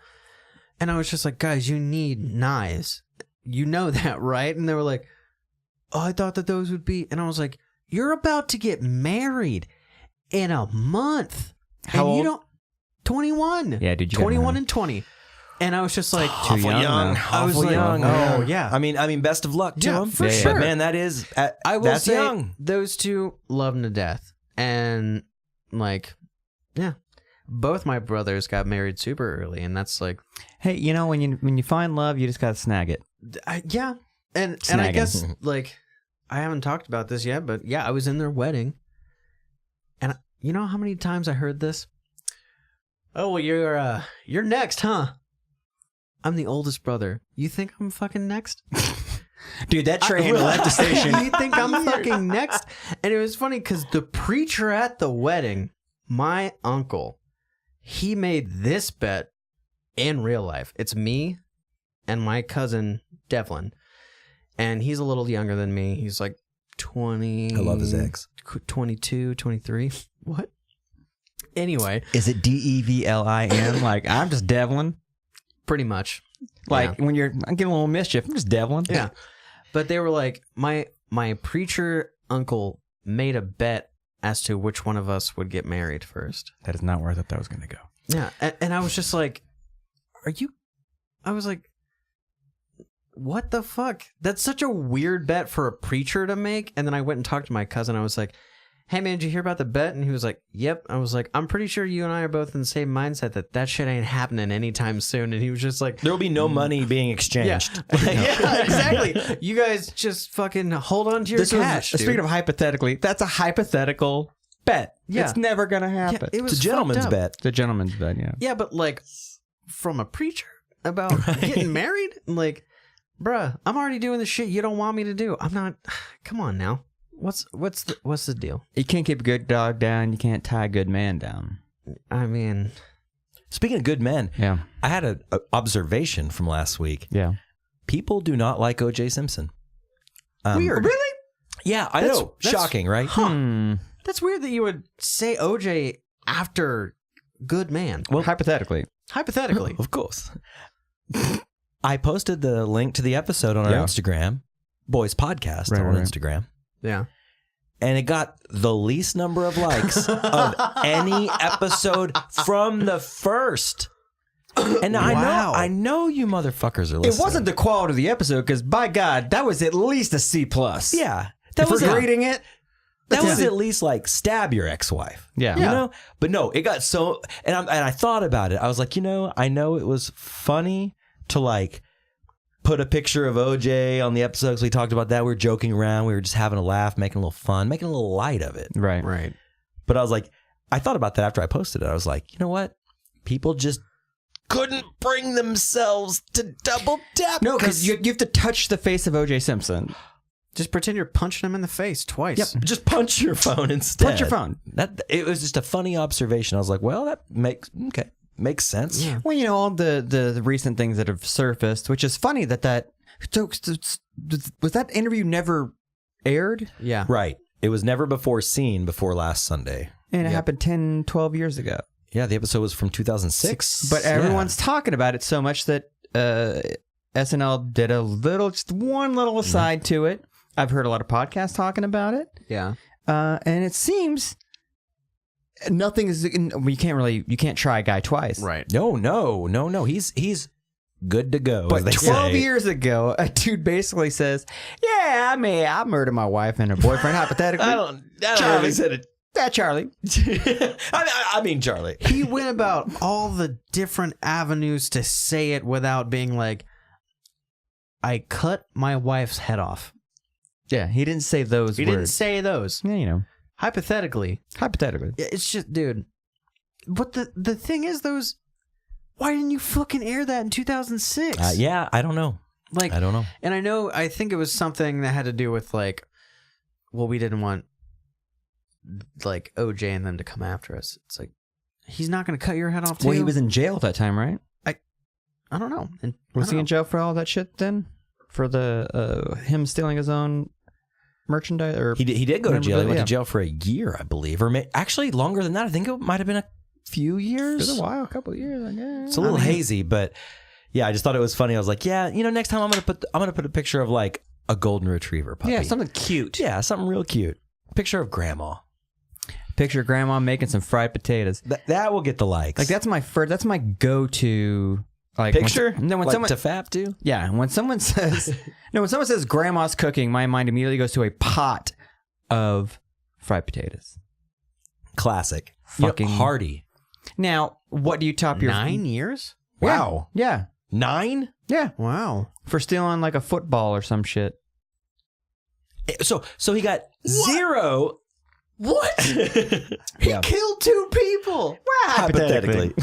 And I was just like, guys, you need knives. You know that, right? And they were like, oh, I thought that those would be. And I was like, you're about to get married in a month. How and old? you don't 21. Yeah, dude, you got 21 money. and 20. And I was just like, Too young, though. I was Awful like, young. oh, yeah. I mean, best of luck to Yeah, him. for Yeah, sure. But man, that is I will that's say young. those two love him to death. And like, yeah. Both my brothers got married super early, and that's like, Hey, you know when you find love, you just gotta snag it. yeah, and I Snagging. guess like I haven't talked about this yet, but yeah, I was in their wedding, and you know how many times I heard this? Oh, well, you're next, huh? I'm the oldest brother. You think I'm fucking next? Dude, that train left the station. You think I'm fucking next? And it was funny because the preacher at the wedding, my uncle, he made this bet in real life. It's me and my cousin Devlin. and he's a little younger than me. He's like 20. I love his ex. 22, 23. What? Anyway. Is it Devlin? Like, I'm just Devlin. Pretty much. Like, when I'm getting a little mischief, I'm just Devlin. Yeah. But they were like, my preacher uncle made a bet as to which one of us would get married first. That is not where I thought that was going to go. Yeah. And I was just like, I was like, what the fuck? That's such a weird bet for a preacher to make. And then I went and talked to my cousin. I was like, hey man, did you hear about the bet? And he was like, yep. I was like, I'm pretty sure you and I are both in the same mindset that shit ain't happening anytime soon. And he was just like, There will be no money being exchanged. Yeah, exactly. You guys just fucking hold on to your cash. Speaking of hypothetically, that's a hypothetical bet. Yeah. It's never going to happen. Yeah, it was It's a gentleman's fucked up. bet. It's a gentleman's bet, yeah. Yeah, but like from a preacher about getting married? Like, bruh, I'm already doing the shit you don't want me to do. I'm not. Come on now. What's the deal? You can't keep a good dog down. You can't tie a good man down. I mean, Speaking of good men, Yeah. I had an observation from last week. Yeah. People do not like O.J. Simpson. weird. Really? Yeah, I That's- know. that's- Shocking, right? That's weird that you would say OJ after good man. Well, Hypothetically. Hypothetically. Of course. I posted the link to the episode on our Yeah. Instagram, Boys Podcast Right, on right. Instagram. Yeah. And it got the least number of likes of any episode from the first. And Wow. I know you motherfuckers are listening. It wasn't the quality of the episode because, by God, that was at least a C+. Yeah. That was rating it. That was Yeah. at least like stab your ex-wife. Yeah. You know? But no, it got so, and I thought about it. I was like, I know it was funny to like put a picture of OJ on the episodes. We talked about that. We were joking around. We were just having a laugh, making a little fun, making a little light of it. Right. Right. But I was like, I thought about that after I posted it. I was like, you know what? People just couldn't bring themselves to double tap. No, because you have to touch the face of O.J. Simpson. Just pretend you're punching him in the face twice. Yep, just punch your phone instead. Punch your phone. It was just a funny observation. I was like, well, that makes sense. Yeah. Well, all the recent things that have surfaced, which is funny that was that interview never aired? Yeah. Right. It was never before seen before last Sunday. And it Yep. happened 10, 12 years ago. Yeah, the episode was from 2006. But everyone's talking about it so much that SNL did just one little aside to it. I've heard a lot of podcasts talking about it. Yeah. And it seems nothing is. You can't try a guy twice. Right. No. He's good to go. But as they 12 say. years ago, a dude basically says, "Yeah, I murdered my wife and her boyfriend hypothetically." I don't Charlie really said it. That Charlie. I mean, Charlie. He went about all the different avenues to say it without being like, I cut my wife's head off. Yeah, he didn't say those He words. didn't say those. Yeah, Hypothetically. hypothetically. It's just, dude. But the thing is, why didn't you fucking air that in 2006? Yeah, I don't know. Like, I don't know. And I think it was something that had to do with like, well, we didn't want like OJ and them to come after us. It's like, he's not going to cut your head off too. Well, he was in jail at that time, right? I don't know. And Was he in jail for all that shit then? For the him stealing his own merchandise? Or He did go to jail. He went Yeah. to jail for a year, I believe, or actually longer than that. I think it might have been a few It years. was a while, a couple of years, I guess. It's a little hazy, but yeah, I just thought it was funny. I was like, yeah, next time I'm gonna put a picture of like a golden retriever puppy. Yeah, something cute. Yeah, something real cute. Picture of grandma. Picture of grandma making some fried potatoes. That will get the likes. Like that's my go-to like picture. When like someone to fap to. yeah, when someone says grandma's cooking, my mind immediately goes to a pot of fried potatoes. Classic. Fucking hearty. Now, what do you top your 9 years? Wow. Yeah. 9? Yeah. Wow. For stealing like a football or some shit. So he got 0. What? He Yeah. killed 2 people. Hypothetically.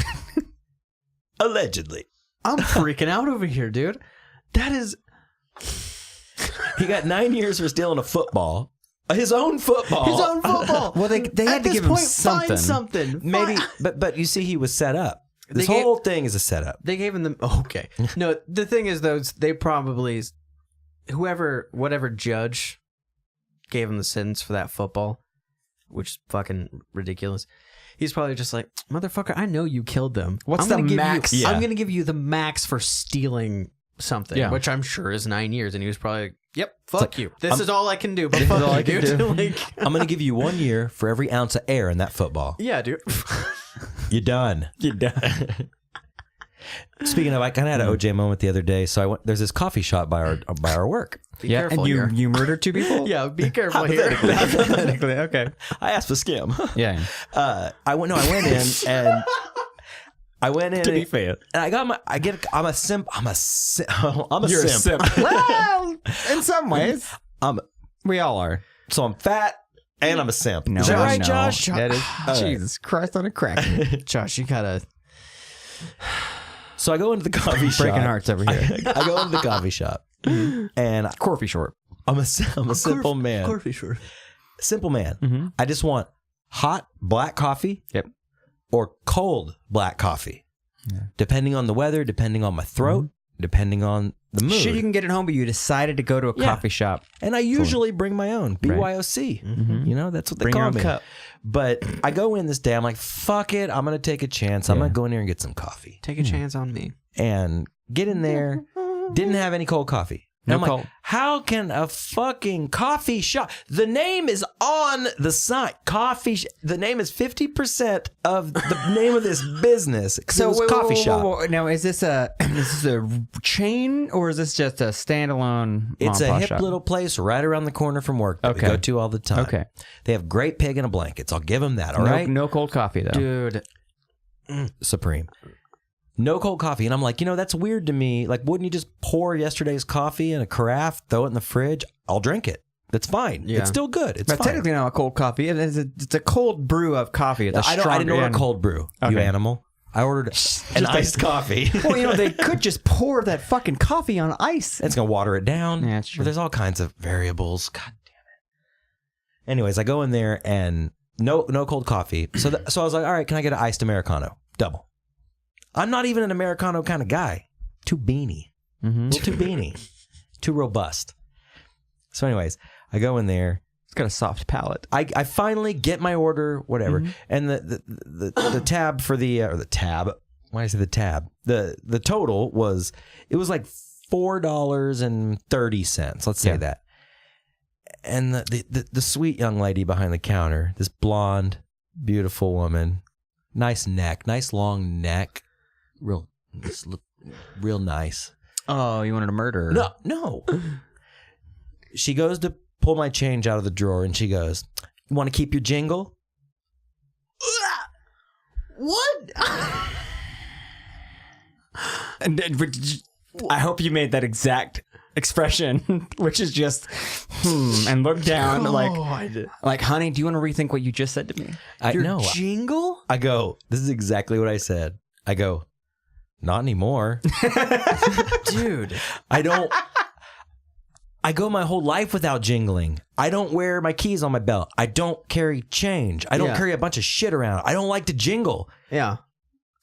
Allegedly. I'm freaking out over here, dude. That is. He got 9 years for stealing a football. His own football. His own football. Well, they had At to this give him point, something. Find something. Maybe, but you see, he was set up. This They gave- whole thing is a setup. They gave him the. Okay. No, the thing is, though, they probably. whatever judge gave him the sentence for that football, which is fucking ridiculous. He's probably just like, motherfucker, I know you killed them. What's the max? I'm going to give you the max for stealing something, which I'm sure is 9 years. And he was probably like, yep, fuck you. This is all I can do, but fuck you, dude. Like, I'm going to give you 1 year for every ounce of air in that football. Yeah, dude. You're done. You're done. Speaking of, I kind of had an OJ moment the other day. So I went. There's this coffee shop by our work. Be careful and here. you murdered 2 people? Yeah, be careful here. Hypothetically, okay. I asked for scam. Yeah. I went in and To be fair. and I got I'm a simp. I'm a simp. You're a simp. Well, in some ways. We all are. So I'm fat and I'm a simp. No, Is that right, no. Josh? That is Jesus Christ on a crack. Josh, you gotta... So I go into the coffee shop. Breaking hearts over here. I go into the coffee shop and Corfy short. I'm a simple man. Coffee short. Simple man. I just want hot black coffee. Yep. Or cold black coffee. Yeah. Depending on the weather, depending on my throat, depending on the mood. Shit, you can get it home, but you decided to go to a coffee shop. And I usually bring my own BYOC. You know, that's what they Bring call your own me. cup. But I go in this day, I'm like, fuck it. I'm going to take a chance. I'm going to go in here and get some coffee. Take a chance on me. And get in there. Didn't have any cold coffee. And No I'm like, cold. how can a fucking coffee shop? The name is on the sign. The name is 50% of the name of this business. So it was coffee shop. Now, is this a chain or is this just a standalone? It's a mom-and-pop hip shop? little place right around the corner from work that we Okay. go to all the time. Okay. They have great pig in a blankets. I'll give them that. All No, right. no cold coffee though. Dude. Supreme. No cold coffee. And I'm like, that's weird to me. Like, wouldn't you just pour yesterday's coffee in a carafe, throw it in the fridge? I'll drink it. That's fine. Yeah. It's still good. It's But fine. technically not a cold coffee. It's a cold brew of coffee. It's I didn't order cold brew, you Okay. animal. I ordered an iced coffee. Well, they could just pour that fucking coffee on ice. It's going to water it down. Yeah, that's true. But there's all kinds of variables. God damn it. Anyways, I go in there and no cold coffee. So I was like, all right, can I get an iced Americano? Double. I'm not even an Americano kind of guy. Too beanie. Too beanie. Too robust. So anyways, I go in there. It's got a soft palate. I finally get my order, whatever. And the tab for the tab. Why did I say the tab? The total was, it was like $4.30. Let's say that. And the sweet young lady behind the counter, this blonde, beautiful woman, nice neck, nice long neck. Real nice. Oh, you wanted to murder her? No. She goes to pull my change out of the drawer and she goes, "You want to keep your jingle?" What? And I hope you made that exact expression, which is just and look down like, honey, do you want to rethink what you just said to me? Your jingle? I go, this is exactly what I said. I go, not anymore. Dude. I go my whole life without jingling. I don't wear my keys on my belt. I don't carry change. I don't carry a bunch of shit around. I don't like to jingle. Yeah.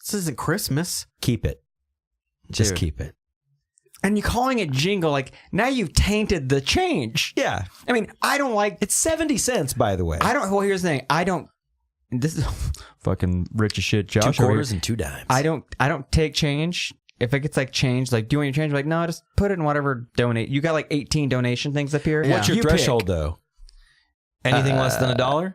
This isn't Christmas. Keep it. Just keep it. And you're calling it jingle, like now you've tainted the change. Yeah. I mean, I don't like It's 70 cents, by the way. well, here's the thing. This is fucking rich as shit, Josh. 2 quarters and 2 dimes. I don't take change. If it gets like change, like, do you want your change? I'm like, no, just put it in whatever donate. You got like 18 donation things up here. What's your You threshold, pick. though? Anything less than $1? You're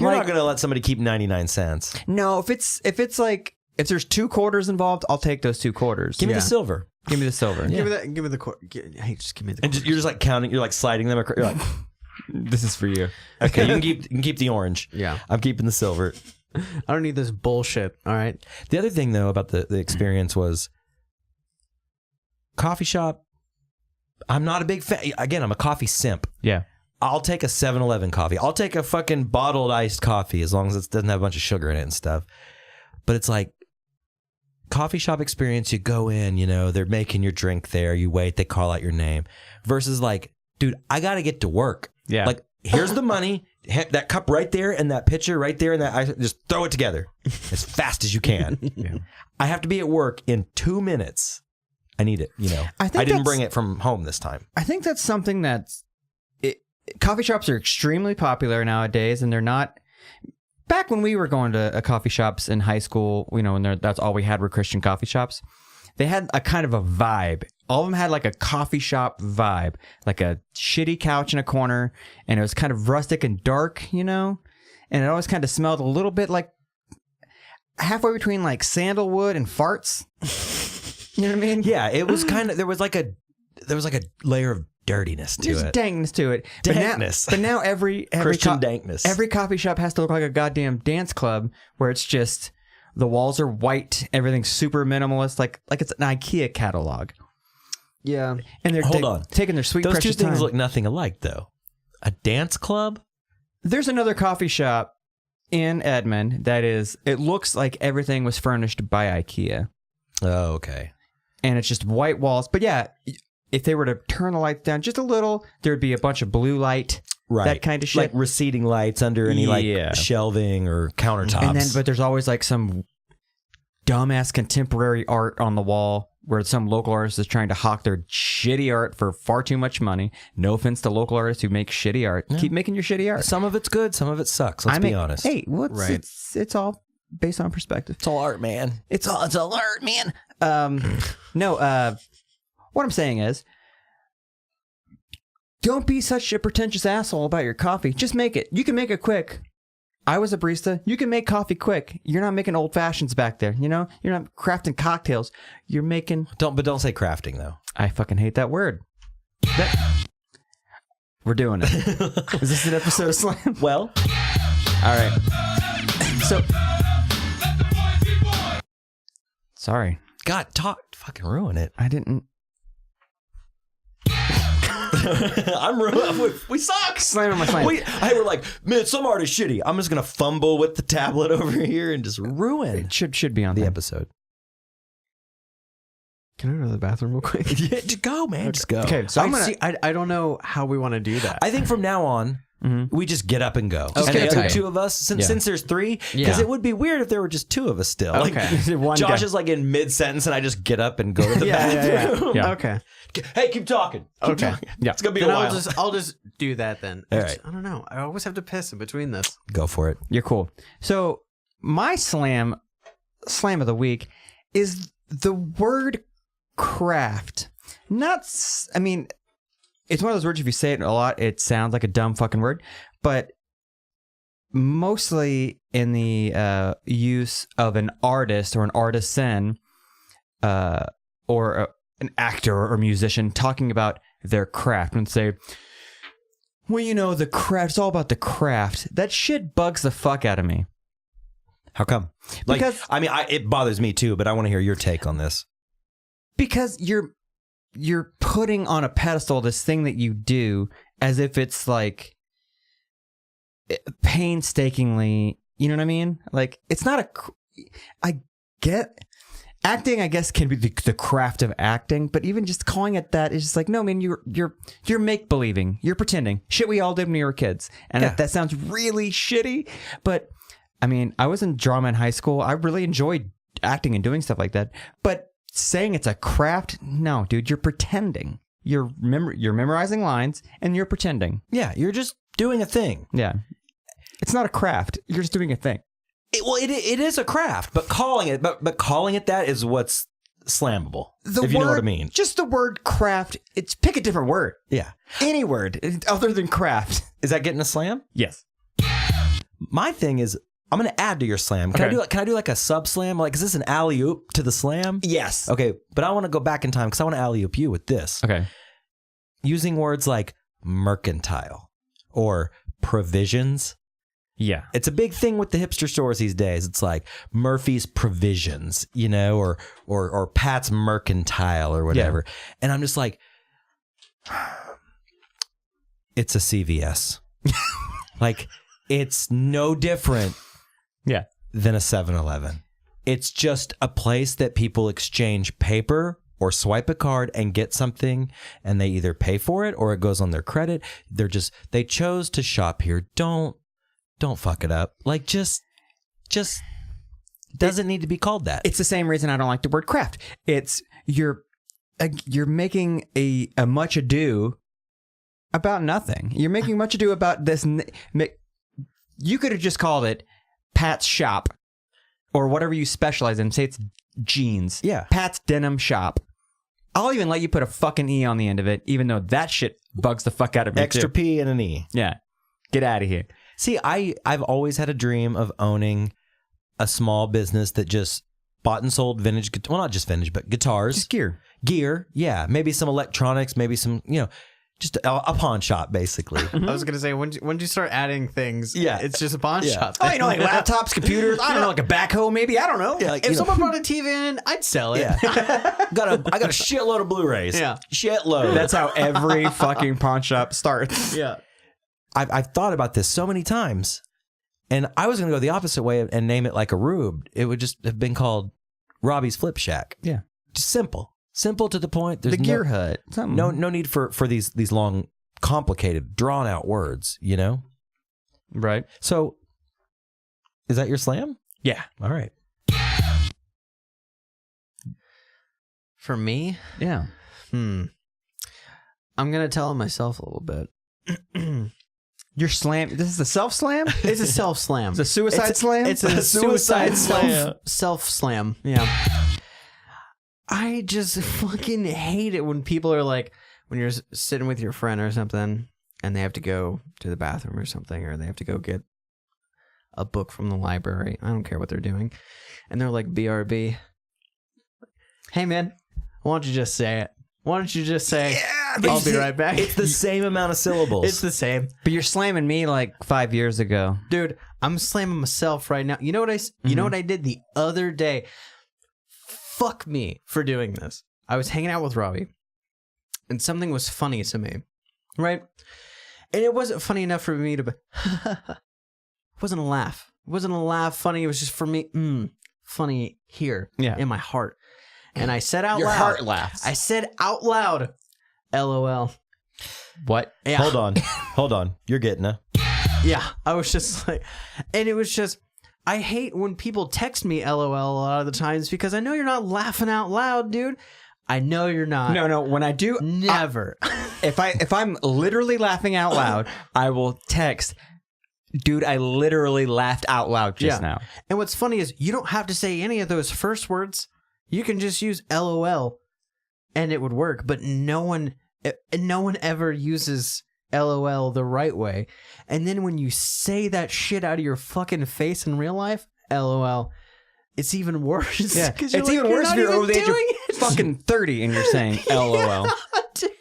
like, not going to let somebody keep 99 cents. No, if it's like, if there's 2 quarters involved, I'll take those 2 quarters. Give me the silver. Give me the silver. Give me that. Give me the. Hey, just give me the. And you're just like counting. You're like sliding them across. You're like, This is for you. okay, you can keep the orange. Yeah. I'm keeping the silver. I don't need this bullshit. All right. The other thing, though, about the experience was coffee shop. I'm not a big fan. Again, I'm a coffee simp. Yeah. I'll take a 7-Eleven coffee. I'll take a fucking bottled iced coffee as long as it doesn't have a bunch of sugar in it and stuff. But it's like coffee shop experience. You go in, they're making your drink there. You wait, they call out your name. Versus like, dude, I got to get to work. Yeah. Like, here's the money. That cup right there and that pitcher right there and that ice, just throw it together as fast as you can. Yeah. I have to be at work in 2 minutes. I need it. You know, I think didn't bring it from home this time. I think that's something that's coffee shops are extremely popular nowadays, and they're not. Back when we were going to coffee shops in high school, you know, and that's all we had were Christian coffee shops. They had a kind of a vibe. All of them had like a coffee shop vibe, like a shitty couch in a corner, and it was kind of rustic and dark, you know, and it always kind of smelled a little bit like halfway between like sandalwood and farts. You know what I mean? Yeah, it was kind of there was like a layer of dirtiness to There's it. dankness to it. Dankness. But now every Christian dankness. Every coffee shop has to look like a goddamn dance club where it's just the walls are white, everything's super minimalist, like it's an IKEA catalog. Yeah. And they're Hold on. taking their sweet Those precious two things time. look nothing alike, though. A dance club? There's another coffee shop in Edmond that is, it looks like everything was furnished by IKEA. Oh, okay. And it's just white walls. But yeah, if they were to turn the lights down just a little, there'd be a bunch of blue light. Right. That kind of shit. Like receding lights under any like shelving or countertops. And then, but there's always like some dumbass contemporary art on the wall where some local artist is trying to hawk their shitty art for far too much money. No offense to local artists who make shitty art. Yeah. Keep making your shitty art. Some of it's good, some of it sucks. Let's be honest. Hey, Right. It's all based on perspective. It's all art, man. It's all art, man. What I'm saying is, don't be such a pretentious asshole about your coffee. Just make it. You can make it quick. I was a barista. You can make coffee quick. You're not making old fashions back there. You know, you're not crafting cocktails. You're making. Don't say crafting though. I fucking hate that word. We're doing it. Is this an episode of Slam? Well, all right. So, sorry. God, fucking ruin it. I didn't. I'm ruined. We suck. Slamming my slam. We're like, man, some art is shitty. I'm just gonna fumble with the tablet over here and just ruin It should be on the there. episode. Can I go to the bathroom real quick? Yeah, just go, man. Okay. Just go. Okay, so I don't know how we want to do that. I think from now on, we just get up and go. Just And get the other tight. two of us, since there's three, because Yeah. it would be weird if there were just two of us still. Okay. One Josh guy. is like in mid-sentence and I just get up and go to the Yeah. bathroom. Yeah. Okay. Hey, keep talking. Keep Okay. talking. Yeah. It's going to be Then a while. I'll just do that then. All right. I don't know. I always have to piss in between this. Go for it. You're cool. So my slam of the week is the word craft. I mean, it's one of those words, if you say it a lot, it sounds like a dumb fucking word, but mostly in the use of an artist or an artisan or an actor or musician talking about their craft and say, well, you know, the craft, it's all about the craft. That shit bugs the fuck out of me. How come? Like, Because- I mean, it bothers me too, but I want to hear your take on this. Because you're putting on a pedestal this thing that you do as if it's like painstakingly, you know what I mean? Like, it's not acting, I guess, can be the craft of acting, but even just calling it that is just like, no, man, you're make believing, you're pretending shit we all did when we were kids, and that sounds really shitty. But I mean, I was in drama in high school. I really enjoyed acting and doing stuff like that, but saying it's a craft, no, dude, you're pretending. You're memorizing lines and you're pretending. Yeah, you're just doing a thing. Yeah, it's not a craft. You're just doing a thing. It is a craft, but calling it that is what's slammable. If you know what I mean. Just the word craft. It's pick a different word. Yeah. Any word other than craft. Is that getting a slam? Yes. My thing is, I'm going to add to your slam. Can I do like a sub slam? Like, is this an alley oop to the slam? Yes. Okay, but I want to go back in time because I want to alley oop you with this. Okay. Using words like mercantile or provisions. Yeah. It's a big thing with the hipster stores these days. It's like Murphy's Provisions, you know, or Pat's Mercantile or whatever. Yeah. And I'm just like, it's a CVS. Like, it's no different than a 7-Eleven. It's just a place that people exchange paper or swipe a card and get something, and they either pay for it or it goes on their credit. They chose to shop here. Don't fuck it up. Like, just doesn't need to be called that. It's the same reason I don't like the word craft. It's you're you're making a much ado about nothing. You're making much ado about this. You could have just called it Pat's Shop or whatever you specialize in. Say it's jeans. Yeah. Pat's Denim Shop. I'll even let you put a fucking E on the end of it, even though that shit bugs the fuck out of me. Extra too. P and an E. Yeah. Get out of here. See, I've always had a dream of owning a small business that just bought and sold vintage, well, not just vintage, but guitars. Just gear. Gear, yeah. Maybe some electronics, maybe some, just a pawn shop, basically. I was gonna say when you start adding things, Yeah. it's just a pawn shop. Oh, like laptops, computers. I don't know, like a backhoe, maybe. I don't know. Yeah, like, If someone brought a TV in, I'd sell it. Yeah. I got a shitload of Blu-rays. Yeah. Shitload. That's how every fucking pawn shop starts. Yeah. I've thought about this so many times, and I was going to go the opposite way and name it like a Rube. It would just have been called Robbie's Flip Shack. Yeah. Just simple to the point. There's The Gear Hut. Something. no need for these long, complicated, drawn out words, Right. So, is that your slam? Yeah. All right. For me, Yeah. I'm gonna tell myself a little bit. Your slam. This is a self slam? It's a self slam. It's a suicide slam? It's a suicide slam. Self slam. Yeah. I just fucking hate it when people are like, when you're sitting with your friend or something, and they have to go to the bathroom or something, or they have to go get a book from the library. I don't care what they're doing, and they're like, BRB. Hey man, why don't you just say it? Why don't you just say, I'll be right back? It's the same amount of syllables. It's the same. But you're slamming me like 5 years ago. Dude, I'm slamming myself right now. You know what you know what I did the other day? Fuck me for doing this. I was hanging out with Robbie, and something was funny to me, right? And it wasn't funny enough for me to be, it wasn't a laugh. It wasn't a laugh funny. It was just for me, funny here in my heart. And I said out Your loud. heart laughs. I said out loud, LOL. What? Yeah. Hold on. You're getting a. Yeah, I was just like, and it was just, I hate when people text me LOL a lot of the times because I know you're not laughing out loud, dude. I know you're not. No. When I do, Never. if I'm literally laughing out loud, I will text, dude, I literally laughed out loud just now. And what's funny is you don't have to say any of those first words. You can just use LOL and it would work, but no one ever uses LOL the right way. And then when you say that shit out of your fucking face in real life, LOL, it's even worse. Yeah, it's even worse if you're over the age of fucking 30 and you're saying LOL. Dude,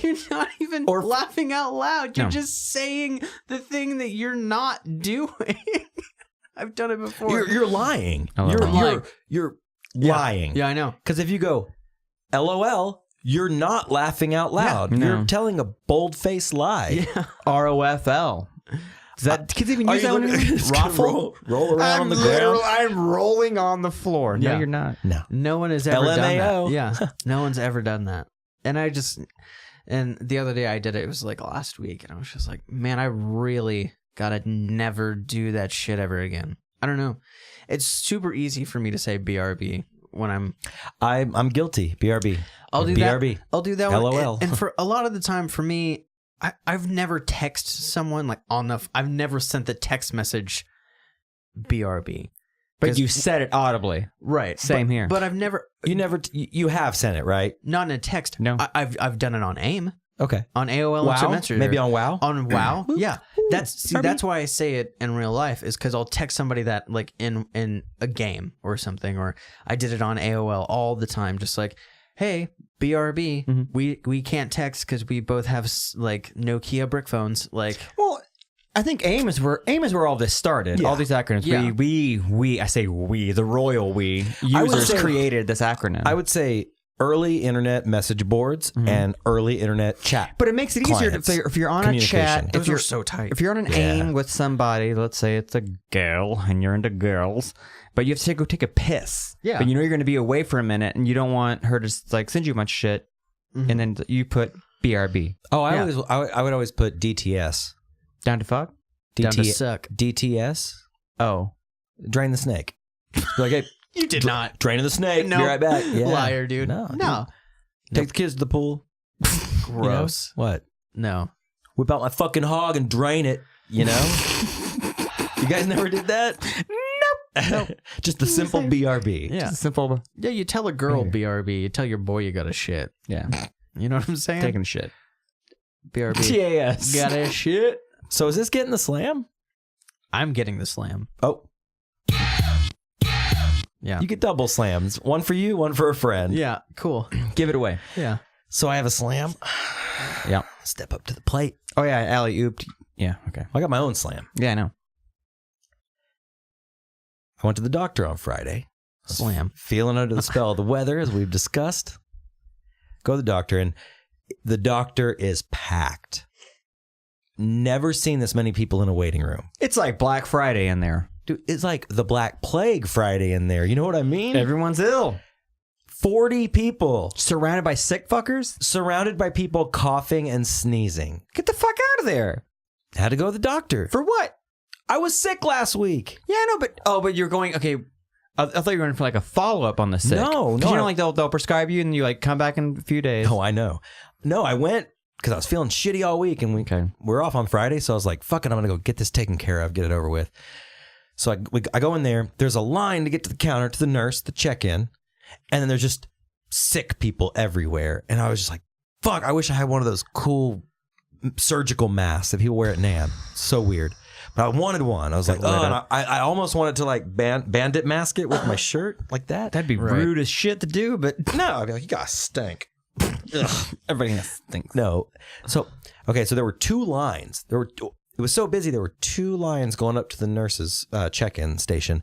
you're not even laughing out loud. You're just saying the thing that you're not doing. I've done it before. You're lying. You're lying. Yeah, I know. Because if you go LOL, you're not laughing out loud. Yeah, no. You're telling a bold-faced lie. Yeah. ROFL. Does that kids even use that one? Raffle? Roll around on the ground. I'm rolling on the floor. No, Yeah. you're not. No one has ever done LMAO. that. Yeah, no one's ever done that. And and the other day I did it. It was like last week, and I was just like, man, I really gotta never do that shit ever again. I don't know. It's super easy for me to say BRB when I'm guilty. BRB. I'll do BRB. that. I'll do that. LOL. And for a lot of the time, for me, I've never texted someone like I've never sent the text message BRB. But you said it audibly. Right. Same here. But I've never. You have sent it, right? Not in a text. No. I've done it on AIM. Okay. On AOL Wow? Instant Messenger. Maybe on WoW? On WoW. Yeah. That's BRB. why I say it in real life is because I'll text somebody that like in a game or something, or I did it on AOL all the time, just like, hey, BRB, we can't text because we both have like Nokia brick phones. Like, Well, I think AIM is where all this started. Yeah. All these acronyms. Yeah. We. I say we. The royal we users created this acronym. I would say early internet message boards and early internet chat. But it makes it easier if you're on a chat. those are so tight. If you're on an AIM with somebody, let's say it's a girl and you're into girls, but you have to go take a piss. Yeah. But you know you're going to be away for a minute and you don't want her to like send you a bunch of shit, and then you put BRB. Oh, I would always put DTS. Down to fuck? Down to suck. DTS. Oh. Drain the snake. Like, hey, You did not. draining the snake. No. Be right back. Yeah. Liar, dude. No. No. Take the kids to the pool. Gross. You know? What? No. Whip out my fucking hog and drain it, you know? You guys never did that? Nope. Just the simple BRB. Yeah. Just simple. Yeah, you tell a girl BRB, you tell your boy you got a shit. Yeah. You know what I'm saying? Taking shit. BRB. Yes. Got a shit. So is this getting the slam? I'm getting the slam. Oh. Yeah. You get double slams. One for you, one for a friend. Yeah, cool. Give it away. Yeah. So I have a slam. Yeah. Step up to the plate. Oh, yeah. Alley ooped. Yeah. Okay. I got my own slam. Yeah, I know. I went to the doctor on Friday. Slam. Feeling under the spell of the weather, as we've discussed. Go to the doctor, and the doctor is packed. Never seen this many people in a waiting room. It's like Black Friday in there. Dude, it's like the Black Plague Friday in there. You know what I mean? Everyone's ill. 40 people. Surrounded by sick fuckers? Surrounded by people coughing and sneezing. Get the fuck out of there. Had to go to the doctor. For what? I was sick last week. Yeah, I know, but you're going, okay. I thought you were going for like a follow-up on the sick. No. You know, like they'll prescribe you and you like come back in a few days. Oh, I know. No, I went because I was feeling shitty all week, and we're off on Friday, so I was like, fuck it, I'm going to go get this taken care of, get it over with. So I go in there. There's a line to get to the counter, to the nurse, the check-in, and then there's just sick people everywhere. And I was just like, fuck, I wish I had one of those cool surgical masks that people wear at NAMM. So weird. But I wanted one. I was like, oh, and I almost wanted to like bandit mask it with my shirt like that. That'd be rude as shit to do, but no, I'd be like, you gotta stink. everybody stinks. No. So, okay, so there were two lines. It was so busy, there were two lines going up to the nurse's check-in station,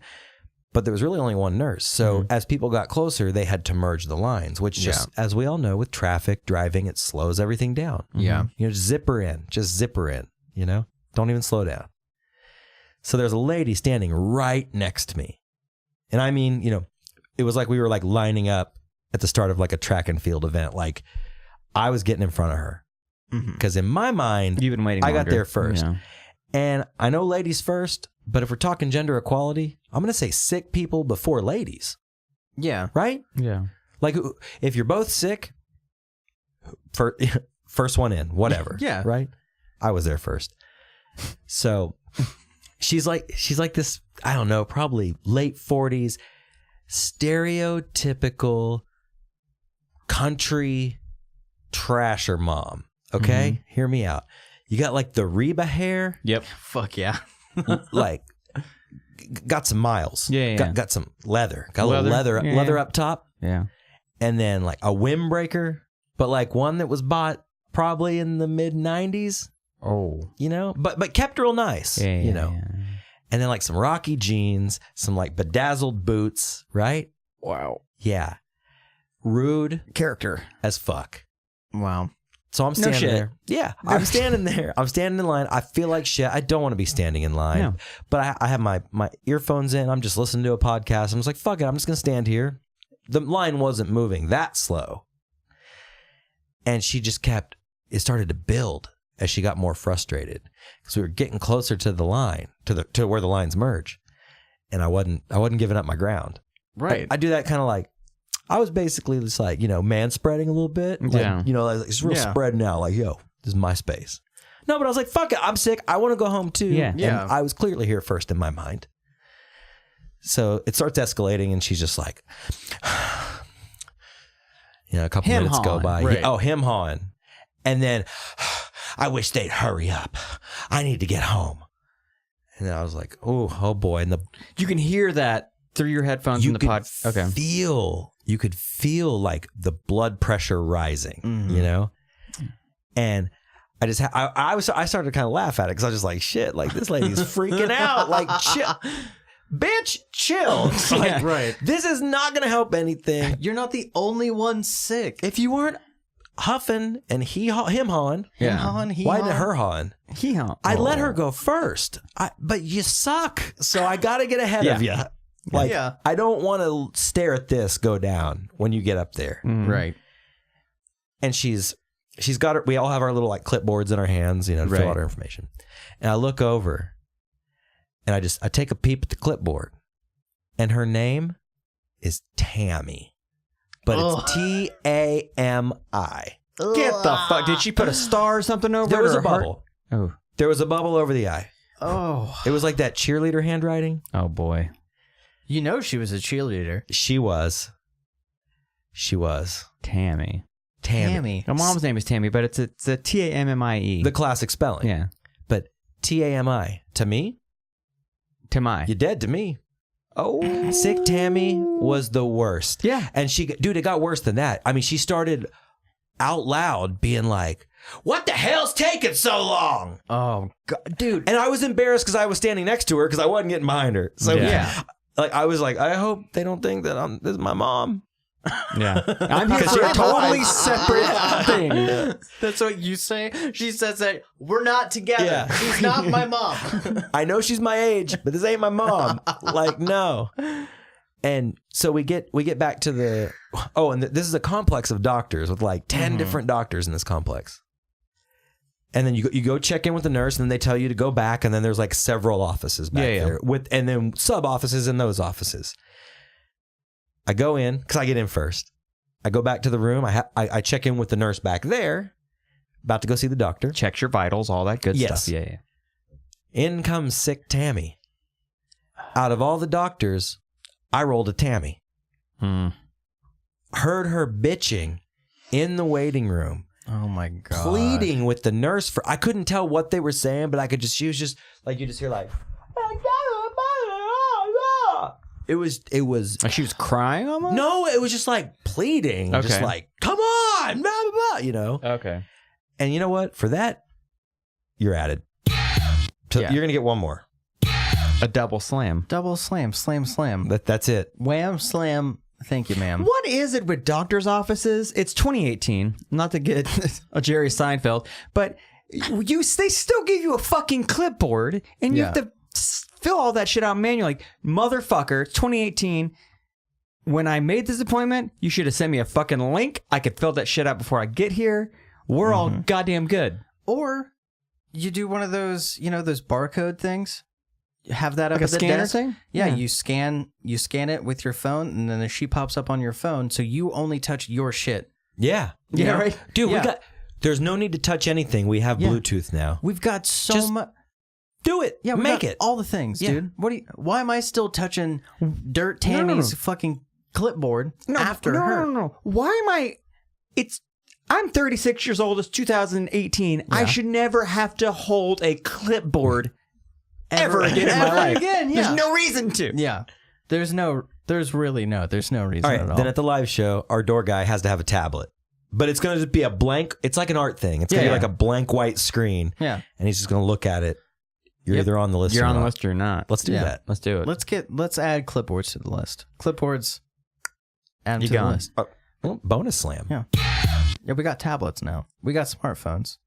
but there was really only one nurse. So as people got closer, they had to merge the lines, which just, as we all know, with traffic, driving, it slows everything down. Yeah. You know, just zipper in, you know? Don't even slow down. So there's a lady standing right next to me. And I mean, you know, it was like we were like lining up at the start of like a track and field event. Like I was getting in front of her. Because in my mind, you've been waiting I longer. got there first. Yeah. And I know ladies first, but if we're talking gender equality, I'm going to say sick people before ladies. Yeah. Right? Yeah. Like if you're both sick, first one in, whatever. Yeah. Right? I was there first. So she's like this, I don't know, probably late 40s, stereotypical country trasher mom. Okay? Hear me out. You got like the Reba hair. Yep. Fuck yeah. Like got some miles. Yeah. Got some leather. Got a little leather up top. Yeah. And then like a windbreaker, but like one that was bought probably in the mid 90s. Oh. You know, but kept real nice. Yeah, you know. Yeah. And then like some Rocky jeans, some like bedazzled boots, right? Wow. Yeah. Rude Character. as fuck. Wow. So I'm standing there. Yeah, I'm standing there. I'm standing in line. I feel like shit. I don't want to be standing in line. No. But I have my earphones in. I'm just listening to a podcast. I'm just like, fuck it. I'm just going to stand here. The line wasn't moving that slow. And she just it started to build as she got more frustrated. Because we were getting closer to the line, to where the lines merge. And I wasn't giving up my ground. Right. I do that kind of like, I was basically just like, you know, man spreading a little bit. Like, Yeah. you know, like, it's real spreading out. Like, yo, this is my space. No, but I was like, fuck it. I'm sick. I want to go home too. Yeah. And I was clearly here first in my mind. So it starts escalating and she's just like, you know, a couple minutes go by. Right. Him hawing. And then, I wish they'd hurry up. I need to get home. And then I was like, oh boy. And You can hear that through your headphones in the pod. Okay. You could feel like the blood pressure rising, you know? And I just, I started to kind of laugh at it because I was just like, shit, like this lady's freaking out. Like, chill. Bitch, chill. Like, right. This is not going to help anything. You're not the only one sick. If you weren't huffing and him hawing, why didn't her hawing? I let her go first. But you suck. So I got to get ahead of you. Like, I don't want to stare at this go down when you get up there. Right. And she's got we all have our little like clipboards in our hands, you know, to fill out our information. And I look over and I take a peep at the clipboard and her name is Tammy. but it's T-A-M-I. Get the fuck. Did she put a star or something over it? There was or a bubble. Oh. There was a bubble over the I. Oh. It was like that cheerleader handwriting. Oh, boy. You know she was a cheerleader. She was. Tammy. Tammy. My mom's name is Tammy, but it's a T-A-M-M-I-E. The classic spelling. Yeah. But T-A-M-I. To me, Tamai. you're dead to me. Oh. Sick Tammy was the worst. Yeah. And dude, it got worse than that. I mean, she started out loud being like, what the hell's taking so long? Oh, God. Dude. And I was embarrassed because I was standing next to her because I wasn't getting behind her. So Yeah. like I was like, I hope they don't think that this is my mom. Yeah. I'm here for a totally separate thing. That's what you say? She says that we're not together. Yeah. She's not my mom. I know she's my age, but this ain't my mom. Like, no. And so we get back to this is a complex of doctors with like 10 different doctors in this complex. And then you go check in with the nurse, and then they tell you to go back, and then there's like several offices back there and then sub offices in those offices. I go in because I get in first. I go back to the room. I check in with the nurse back there. About to go see the doctor. Checks your vitals, all that good Yes. stuff. Yeah. In comes sick Tammy. Out of all the doctors, I rolled a Tammy. Heard her bitching in the waiting room. Oh, my God. Pleading with the nurse for. I couldn't tell what they were saying, but she was just like, you just hear like. It was. Like she was crying almost? No, it was just like pleading. Okay. Just like, come on, blah, blah, blah, Okay. And you know what? For that, you're added. You're going to get one more. A double slam. Double slam, slam. That's it. Wham, slam. Thank you, ma'am. What is it with doctor's offices? It's 2018. Not to get a Jerry Seinfeld, but they still give you a fucking clipboard, and you have to fill all that shit out manually. Like, motherfucker, 2018. When I made this appointment, you should have sent me a fucking link. I could fill that shit out before I get here. We're all goddamn good. Or you do one of those, those barcode things. Have that up Like at a the scanner desk. thing? Yeah, Yeah. you scan it with your phone, and then the sheet pops up on your phone, so you only touch your shit. Yeah. You know? Right. Dude, Yeah. there's no need to touch anything. We have Bluetooth now. We've got so Just much. Do it. Yeah, Make it. all the things, Yeah. dude. Why am I still touching Dirt Tammy's No. fucking clipboard after her? No. Why am I? I'm 36 years old. It's 2018. I should never have to hold a clipboard ever again in my life. Again, yeah. There's no reason to. Yeah. There's no reason All right. at all. Then at the live show, our door guy has to have a tablet. But it's going to be a blank. It's like an art thing. It's going to be like a blank white screen. Yeah. And he's just going to look at it. You're either on the list You're or on the not. list or not. Let's do Yeah. that. Let's do it. Let's add clipboards to the list. Clipboards. Add them You to the gone. list. Well, bonus slam. Yeah. Yeah, we got tablets now. We got smartphones.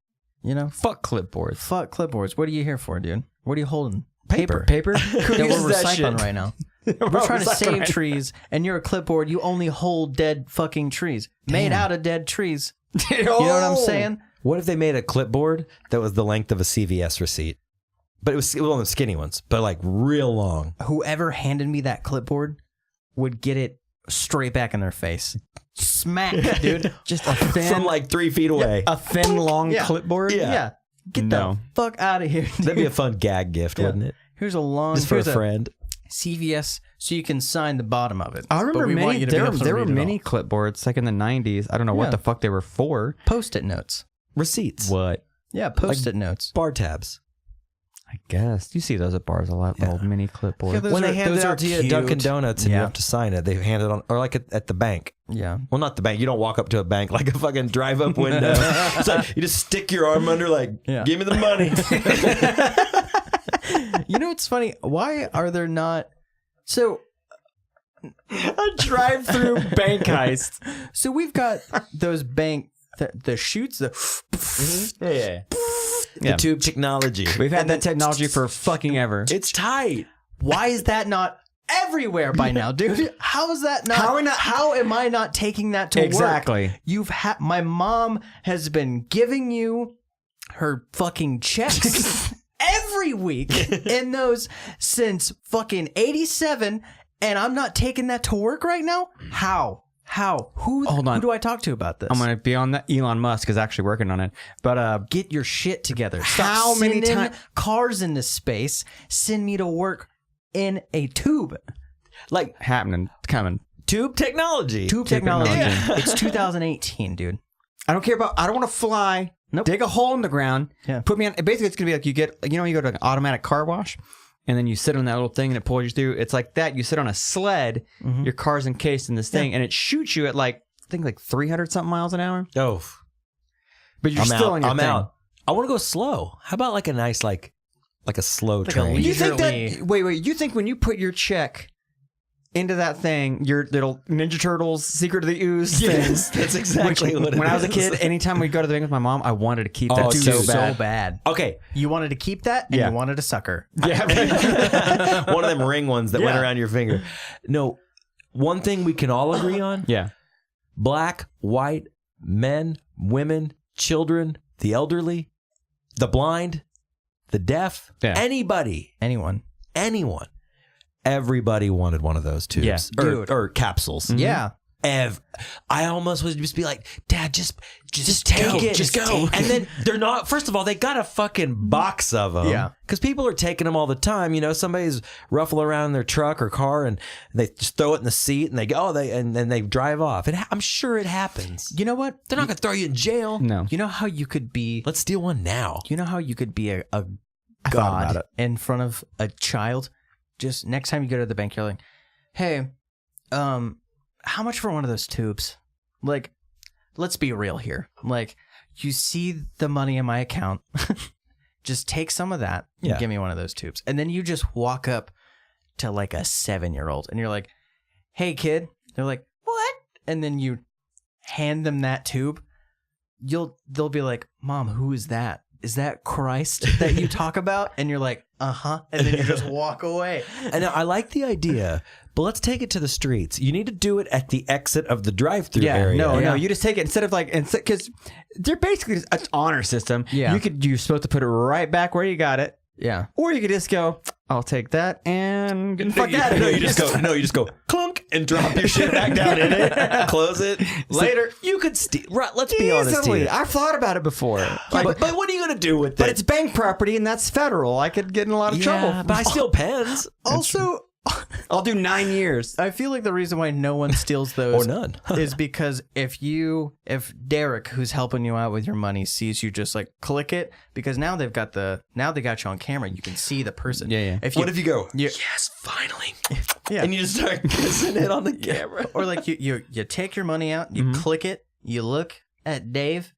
Fuck clipboards. Fuck clipboards. What are you here for, dude? What are you holding? Paper. Paper? That we're recycling right now. We're trying to recycling save right trees, and you're a clipboard. You only hold dead fucking trees. Made out of dead trees. You know what I'm saying? What if they made a clipboard that was the length of a CVS receipt? But it was one of the skinny ones, but like real long. Whoever handed me that clipboard would get it straight back in their face. Smack, dude. Just a thin, From like 3 feet away. a thin, long clipboard? Yeah. Get the fuck out of here, dude. That'd be a fun gag gift, wouldn't it? Here's a long... Just for a here's friend. CVS, so you can sign the bottom of it. I But remember we want many. you to be able to There were read it many all. clipboards like in the 90s. I don't know Yeah. what the fuck they were for. Post-it notes. Receipts. What? Yeah, post-it notes. Bar tabs. I guess you see those at bars a lot. The old mini clipboard. Yeah, those When are- they hand those it are out to you at cute. Dunkin' Donuts and you Yeah. have to sign it, they hand it on, or like at the bank. Yeah. Well, not the bank. You don't walk up to a bank like a fucking drive-up window. It's like you just stick your arm under, like, Yeah. give me the money. You know what's funny? Why are there not... So A drive-through bank heist. So we've got those bank... The chutes, the... Yeah. The tube technology. We've had that technology for fucking ever. It's tight. Why is that not everywhere by now, dude? How is that not? How am I not taking that to work? Exactly. My mom has been giving you her fucking checks every week in those since fucking 87, and I'm not taking that to work right now? How? How? Who do I talk to about this? I'm going to be on that. Elon Musk is actually working on it. But get your shit together. How Stop many sending cars into space? Send me to work in a tube. Like happening, coming. tube technology. Tube technology. technology. It's 2018, dude. I don't care about. I don't want to fly. Nope. Dig a hole in the ground. Yeah. Put me on. Basically, it's gonna be like you get. You know, you go to an automatic car wash, and then you sit on that little thing and it pulls you through. It's like that. You sit on a sled. Mm-hmm. Your car's encased in this thing, and it shoots you at like I think like 300 something miles an hour. Oh, But you're still on your I'm thing. out. I want to go slow. How about like a nice like a slow Like a train? You think leisurely- that? Wait. You think when you put your check into that thing, your little Ninja Turtles Secret of the Ooze Yes, thing? that's exactly what it is. When I was a kid, anytime we'd go to the bank with my mom, I wanted to keep that Oh, dude, dude, so bad. bad. Okay, You wanted to keep that, and Yeah. you wanted to suck her. Yeah. one of them ring ones that went Yeah. around your finger. No, one thing we can all agree on: Yeah. black, white, men, women, children, the elderly, the blind, the deaf, Yeah. anybody, Anyone. anyone. Everybody wanted one of those tubes. Yeah. Dude. Or capsules. Yeah. I almost would just be like, Dad, just take go. it. Just go. take it." And then they're not, first of all, they got a fucking box of them. Yeah. Because people are taking them all the time. You know, somebody's ruffling around in their truck or car and they just throw it in the seat and they go, and then they drive off. I'm sure it happens. You know what? They're not going to throw you in jail. No. You know how you could be Let's steal one now. You know how you could be a thought about god it. in front of a child? Just next time you go to the bank, you're like, hey, how much for one of those tubes? Like, let's be real here. Like, you see the money in my account. Just take some of that and Yeah. give me one of those tubes. And then you just walk up to like a 7-year-old and you're like, hey, kid. They're like, what? And then you hand them that tube. They'll be like, Mom, who is that? Is that Christ that you talk about? And you're like, uh-huh. And then you just walk away. And I like the idea, but let's take it to the streets. You need to do it at the exit of the drive-through area. No, you just take it instead of like, because they're basically just an honor system. Yeah. You're supposed to put it right back where you got it, Yeah. or you could just go, I'll take that and get the fuck out of No, here. you just go clunk and drop your shit back down in it. Close it. Later. You could steal. Right, let's be honest Easily. here. I've thought about it before. But what are you going to do with But it? it's bank property and that's federal. I could get in a lot of trouble. But I steal pens. Also, I'll do 9 years. I feel like the reason why no one steals those Or none. is because if Derek, who's helping you out with your money, sees you just like click it, because now they got you on camera. You can see the person. Yeah. What if you go, you- yes, finally. Yeah. And you just start kissing it on the camera. Or like you take your money out, you click it, you look at Dave,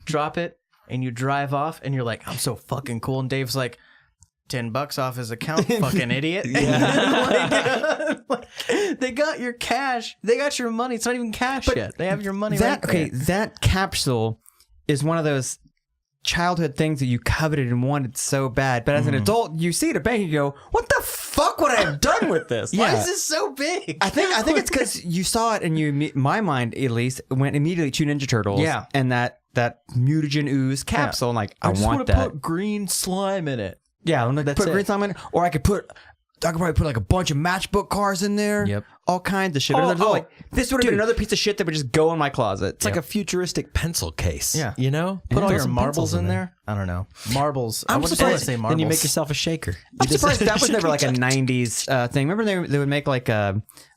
drop it, and you drive off, and you're like, I'm so fucking cool. And Dave's like, $10 off his account, fucking idiot. Like, they got your cash. They got your money. It's not even cash yet. They have your money right there. That capsule is one of those childhood things that you coveted and wanted so bad. But as an adult, you see it at bank and you go, what the fuck would I have done with this? Why is this so big? I think it's because you saw it and my mind at least went immediately to Ninja Turtles. Yeah. And that mutagen ooze capsule. And like, I just want want that. to put green slime in it. Yeah, I'm gonna put it. green slime in, or I could probably put like a bunch of matchbook cars in there. Yep. All kinds of shit. Oh, Like, this would have been another piece of shit that would just go in my closet. It's like a futuristic pencil case. Yeah. You know? Put all Throw your some marbles pencils in there. I don't know. Marbles. I I'm wouldn't surprised. say marbles. Then you make yourself a shaker. I'm surprised that was never like a 90s thing. Remember they would make like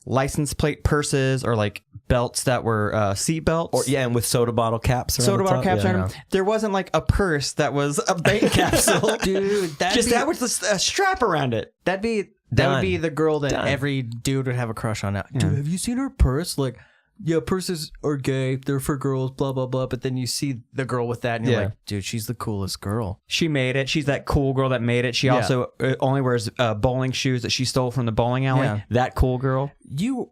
license plate purses or like belts that were seat belts? Or and with soda bottle caps. Soda bottle caps. Yeah. There wasn't like a purse that was a bank capsule. Dude, that was a strap around it. That would Done. be the girl that Done. every dude would have a crush on now. Dude, have you seen her purse? Like, yeah, purses are gay. They're for girls, blah, blah, blah. But then you see the girl with that and you're Yeah. like, dude, she's the coolest girl. She made it. She's that cool girl that made it. She also only wears bowling shoes that she stole from the bowling alley. Yeah. That cool girl. You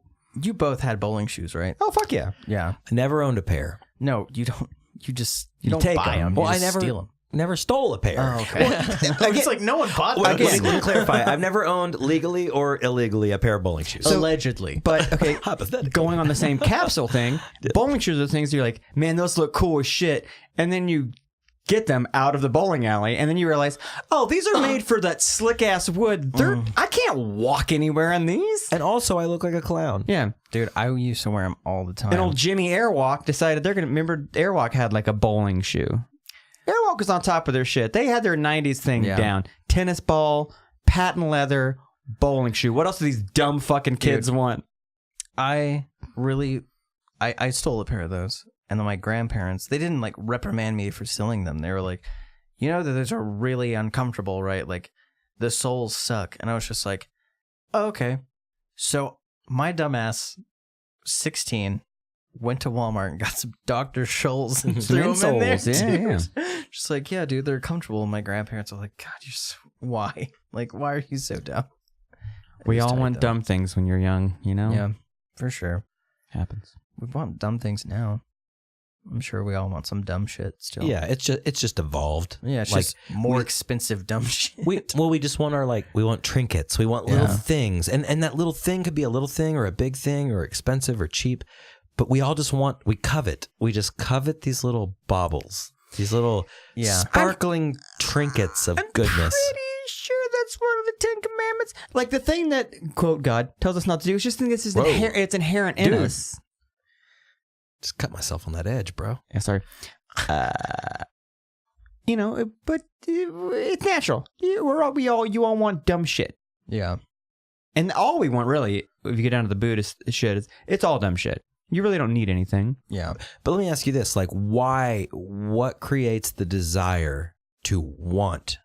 both had bowling shoes, right? Oh, fuck yeah. Yeah. I never owned a pair. No, you don't. You don't take buy 'em. them. Well, you I just steal them. Never stole a pair. Oh, okay. It's like no one bought Well, them. let me clarify. I've never owned legally or illegally a pair of bowling shoes. Allegedly. But, okay, Hypothetically. going on the same capsule thing, bowling shoes are the things you're like, man, those look cool as shit. And then you get them out of the bowling alley, and then you realize, oh, these are made for that slick ass wood. I can't walk anywhere in these. And also, I look like a clown. Yeah, Dude, I used to wear them all the time. and old Jimmy Airwalk decided they're gonna remember. Airwalk had like a bowling shoe. Airwalk was on top of their shit. They had their '90s thing down. Tennis ball, patent leather, bowling shoe. What else do these dumb fucking kids want? I stole a pair of those. And then my grandparents, they didn't like reprimand me for stealing them. They were like, you know that those are really uncomfortable, right? Like the soles suck. And I was just like, oh, okay. So my dumbass, 16, went to Walmart and got some Dr. Scholl's and threw them in there. Insoles, Yeah. Just like, yeah, dude, they're comfortable. And my grandparents are like, God, why? Like, why are you so dumb? We all want dumb things when you're young, you know? Yeah, for sure. Happens. We want dumb things now. I'm sure we all want some dumb shit still. Yeah, it's just evolved. Yeah, it's like just more expensive dumb shit. we just want we want trinkets. We want little things. And that little thing could be a little thing or a big thing or expensive or cheap. But we all just we just covet these little baubles. These little sparkling trinkets of goodness. Pretty sure that's one of the 10 Commandments. Like the thing that, quote, God tells us not to do is just think this is it's inherent in us. Just cut myself on that edge, bro. Yeah, sorry. You know, but it's natural. You all want dumb shit. Yeah. And all we want, really, if you get down to the Buddhist shit, is it's all dumb shit. You really don't need anything. Yeah. But let me ask you this. Like, what creates the desire to want,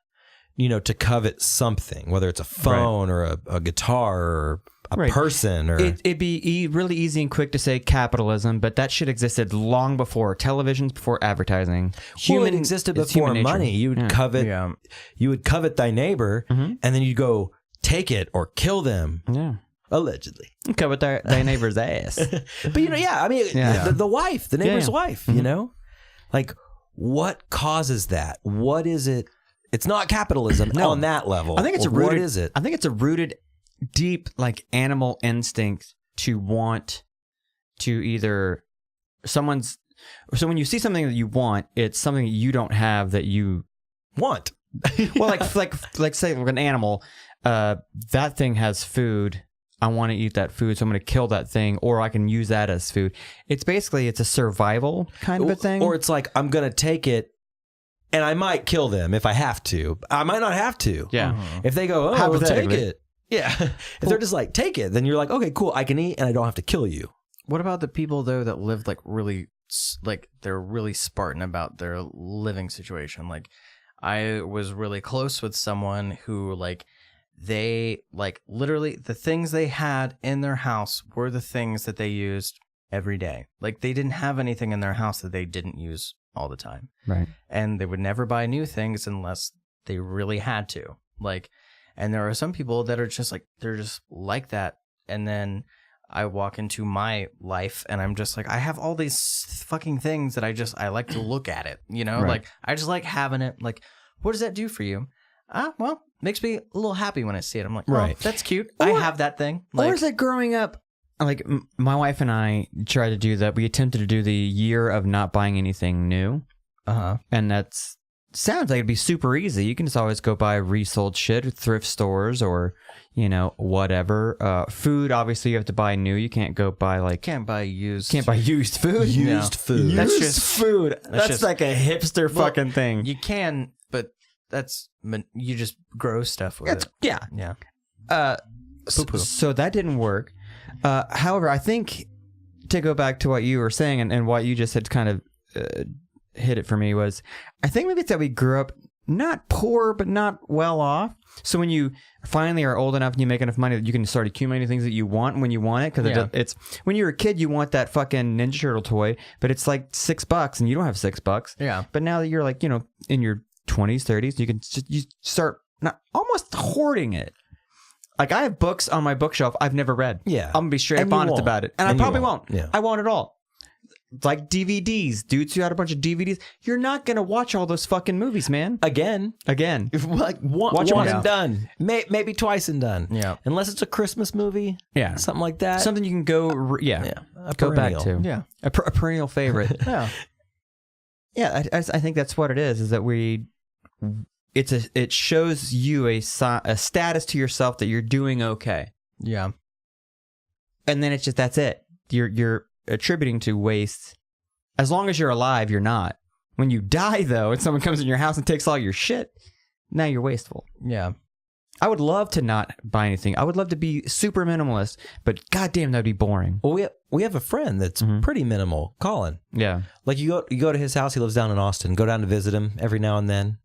to covet something, whether it's a phone or a guitar or a person? Or It'd be really easy and quick to say capitalism, but that shit existed long before televisions, before advertising. It existed before money. You would covet thy neighbor, and then you'd go take it or kill them. Yeah. Allegedly. Covet thy neighbor's ass. But, the wife, the neighbor's wife, like what causes that? What is it? It's not capitalism on that level. I think it's what is it? I think it's a rooted deep like animal instinct to want to either so when you see something that you want, it's something that you don't have that you want. Well, like say an animal, that thing has food. I want to eat that food, so I'm going to kill that thing, or I can use that as food. It's a survival kind of a thing. Or it's like, I'm going to take it, and I might kill them if I have to. I might not have to. Yeah. If they go, well, take it. Yeah. If they're just like, take it, then you're like, okay, cool, I can eat, and I don't have to kill you. What about the people, though, that live they're really Spartan about their living situation? Like, I was really close with someone who, they literally the things they had in their house were the things that they used every day. Like they didn't have anything in their house that they didn't use all the time. Right. And they would never buy new things unless they really had to. And there are some people that are just they're just like that. And then I walk into my life and I'm just like, I have all these fucking things that I like to look at it, Right. I just like having it. Like, what does that do for you? Well, makes me a little happy when I see it. I'm like, right, that's cute. I have that thing. Or is it growing up? Like my wife and I tried to do that. We attempted to do the year of not buying anything new. And sounds like it'd be super easy. You can just always go buy resold shit at thrift stores or, whatever. Food, obviously, you have to buy new. You can't go buy Can't buy used. Can't buy used food. Used food. That's just food. That's like a hipster fucking thing. You can, but you just grow stuff with it. Yeah. Yeah. So that didn't work. However, I think to go back to what you were saying and what you just had kind of hit it for me was, I think maybe it's that we grew up not poor, but not well off. So when you finally are old enough and you make enough money that you can start accumulating things that you want when you want it, because it's when you're a kid, you want that fucking Ninja Turtle toy, but it's like $6 and you don't have $6. Yeah. But now that you're like, in your 20s, 30s, you start almost hoarding it. Like I have books on my bookshelf I've never read. Yeah. I'm gonna be straight up honest about it. And I probably won't. Yeah. I want it all. Like DVDs. Dudes who had a bunch of DVDs. You're not gonna watch all those fucking movies, man. Again. Watch one and done. Maybe twice and done. Yeah. Unless it's a Christmas movie. Yeah. Something like that. Something you can go go back to. Yeah. A perennial favorite. Yeah. Yeah, I think that's what it is that it shows you a status to yourself that you're doing okay. Yeah. And then it's just, that's it. You're attributing to waste. As long as you're alive, you're not. When you die, though, and someone comes in your house and takes all your shit, now you're wasteful. Yeah. I would love to not buy anything. I would love to be super minimalist, but goddamn, that'd be boring. Well, we have a friend that's pretty minimal, Colin. Yeah. Like you go to his house. He lives down in Austin. Go down to visit him every now and then.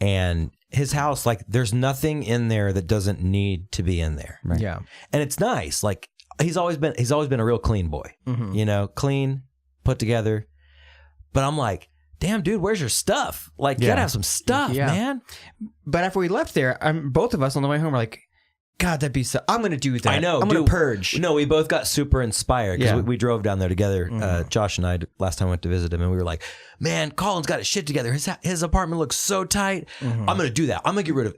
And his house, like, there's nothing in there that doesn't need to be in there. Right. Yeah. And it's nice. Like, he's always been a real clean boy. You know, clean, put together. But I'm like, damn, dude, where's your stuff? Like, you gotta have some stuff, man. But after we left there, both of us on the way home were like, God, that'd be so... I'm going to do that. I know. I'm going to purge. No, we both got super inspired because Yeah. we drove down there together. Josh and I, last time I went to visit him, and we were like, man, Colin's got his shit together. His apartment looks so tight. I'm going to do that. I'm going to get rid of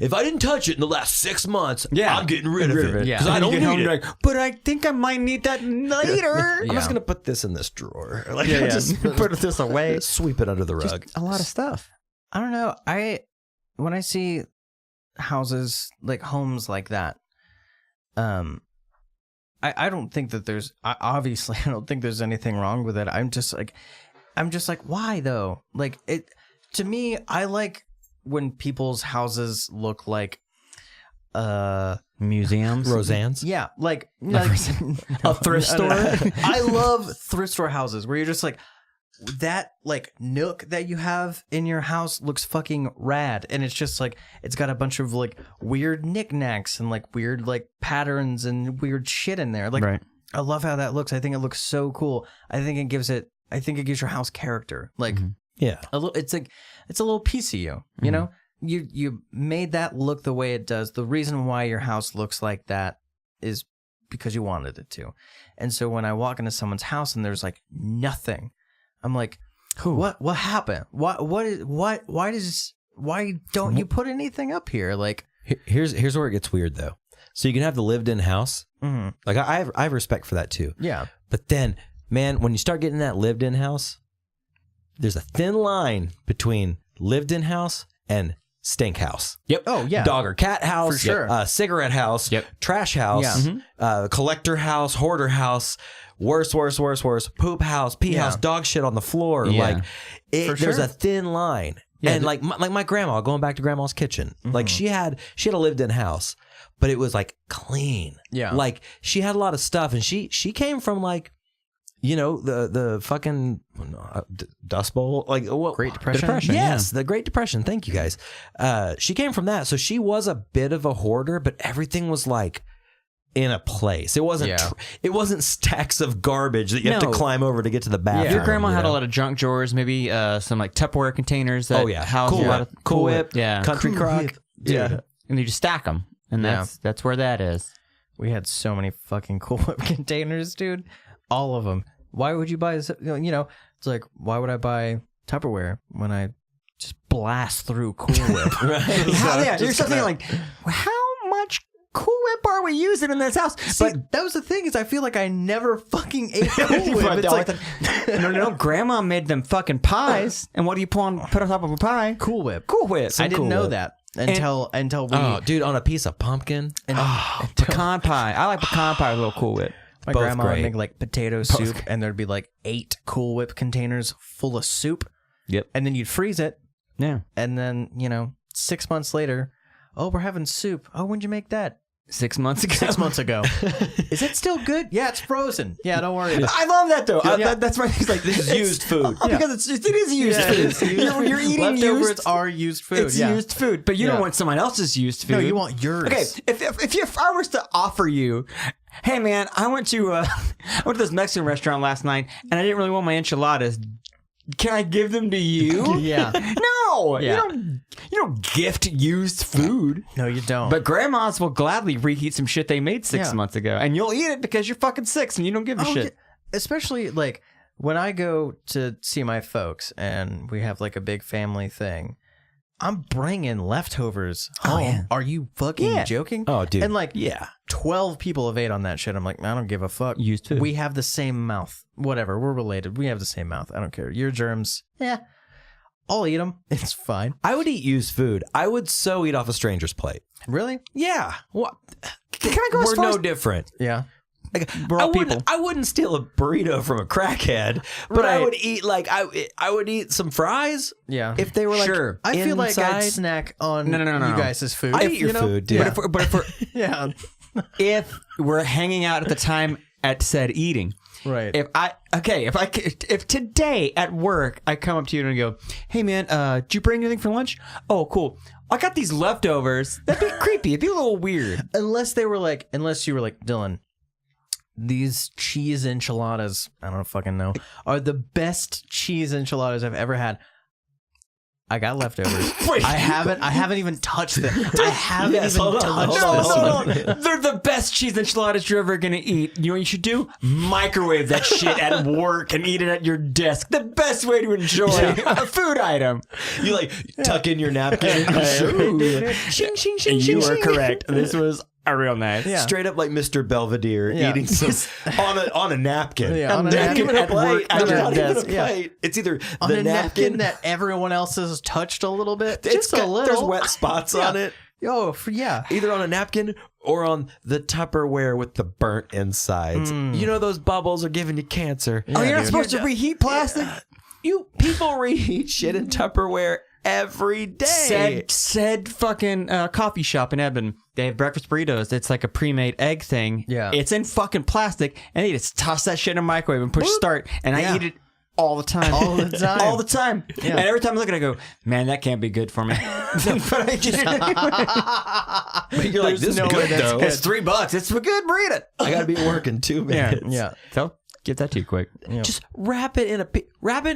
if I didn't touch it in the last 6 months, I'm getting rid of it. Yeah. Because I don't need it. Like, but I think I might need that later. I'm just going to put this in this drawer. Like, Just put this away. Sweep it under the rug. Just a lot of stuff. I don't know. When I see houses, like homes like that, I don't think that there's obviously I don't think there's anything wrong with it. I'm just like why though? Like it to me, I like when people's houses look like Museums. Roseanne's. yeah, like A thrift store. I love thrift store houses where you're just like that like nook that you have in your house looks fucking rad, and it's just like it's got a bunch of like weird knickknacks and like weird like patterns and weird shit in there. Like Right. I love how that looks. I think it looks so cool. I think it gives your house character. Like Yeah. it's a little piece of you. You know, you made that look the way it does. The reason why your house looks like that is because you wanted it to. And so when I walk into someone's house and there's like nothing, I'm like, what happened? Why don't you put anything up here? Like, Here's where it gets weird though. So you can have the lived-in house. Like I have respect for that too. yeah, But then, man, when you start getting that lived-in house, there's a thin line between lived-in house and stink house. Yep. Oh yeah. Dog or cat house, For sure. cigarette house, Yep. trash house, collector house, hoarder house, worse, poop house, pee house, dog shit on the floor. Yeah. Like, there's sure. a thin line. Yeah, and like my grandma, going back to grandma's kitchen, like she had a lived-in house, but it was like clean. Yeah. Like she had a lot of stuff, and she came from like, you know, the fucking Dust Bowl, like what? Great Depression? Yes, the Great Depression. Thank you guys. She came from that, so she was a bit of a hoarder, but everything was like in a place. It wasn't. It wasn't stacks of garbage that you have to climb over to get to the bathroom. Your grandma had know? a lot of junk drawers, maybe some like Tupperware containers. That housed Cool a lot of Cool Whip, yeah, Country Crock, yeah, and you just stack them, and that's where that is. We had so many fucking Cool Whip containers, dude. All of them. Why would you buy this? You know, it's like, why would I buy Tupperware when I just blast through Cool Whip? You're something like, how much Cool Whip are we using in this house? But that was the thing, is I feel like I never fucking ate Cool Whip. It's like no, Grandma made them fucking pies, and what do you put on top of a pie? Cool Whip. Cool Whip. I didn't Cool know Whip. that until we. Oh, dude, on a piece of pumpkin. Pecan pie. I like pecan pie with a little Cool Whip. My Both grandma would great. make like potato soup, and there'd be like 8 Cool Whip containers full of soup. Yep. And then you'd freeze it, Yeah. and then 6 months later, oh, we're having soup. Oh, when'd you make that? 6 months ago. 6 months ago. Is it still good? Yeah, it's frozen. Yeah, don't worry. I love that though. That's my thing. Like, This is used food. Because it is used food. You're eating Leftovers used. are used food. It's yeah. used food, but you don't want someone else's used food. No, you want yours. Okay, if I was to offer you, hey man, I went to this Mexican restaurant last night, and I didn't really want my enchiladas. Can I give them to you? Yeah. No, Yeah. you don't gift used food. No, you don't. But grandmas will gladly reheat some shit they made 6 Yeah. months ago, and you'll eat it because you're fucking 6 and you don't give a shit. yeah. Especially like when I go to see my folks and we have like a big family thing, I'm bringing leftovers home. yeah. Are you fucking joking? Oh, dude. And like, yeah. 12 people have ate on that shit. I'm like, I don't give a fuck. Used to. We have the same mouth. Whatever. We're related. We have the same mouth. I don't care. Your germs. Yeah. I'll eat them. It's fine. I would eat used food. I would so eat off a stranger's plate. Really? Yeah. What? Can I go as We're far no as- different. Yeah. Like, We're all people. I wouldn't steal a burrito from a crackhead, but I Right. would eat like I would eat some fries Yeah. if they were like Sure. I feel like I'd inside. snack on No. you guys' food. I eat your food, dude. But if we're Yeah. if we're hanging out at the time at said eating, Right. if today at work I come up to you and go, hey man, did you bring anything for lunch? Oh, cool. I got these leftovers. That'd be creepy. It'd be a little weird. unless you were like, Dylan, these cheese enchiladas, I don't fucking know, are the best cheese enchiladas I've ever had. I got leftovers. I haven't even touched them. I haven't Yes, even hold on, touched hold on, this hold one. on. They're the best cheese enchiladas you're ever gonna eat. You know what you should do? Microwave that shit at work and eat it at your desk. The best way to enjoy a food item. You like tuck in your napkin. Shing, shing, shing, And shing, you are shing. correct. This was a real nice. Yeah. Straight up like Mr. Belvedere Yeah. eating some on a napkin. Yeah, on a Not napkin even a at work plate. at Not your even a desk. Yeah. plate. It's either On the a napkin that everyone else has touched a little bit. Just a little. There's wet spots on it. Yeah. Either on a napkin or on the Tupperware with the burnt insides. You know those bubbles are giving you cancer. Oh, you're not dude. supposed to reheat plastic? You people reheat shit in Tupperware every day. Said fucking coffee shop in Eben. They have breakfast burritos. It's like a pre-made egg thing. Yeah. It's in fucking plastic, and they just toss that shit in a microwave and push start, and I eat it all the time. All the time. all the time. And every time I look at it, I go, man, that can't be good for me. But I eat it anyway. You're like, this is no way good that's though. good. It's $3. It's a good burrito. I gotta be working 2 minutes. Yeah. So get that to you quick. Just wrap it in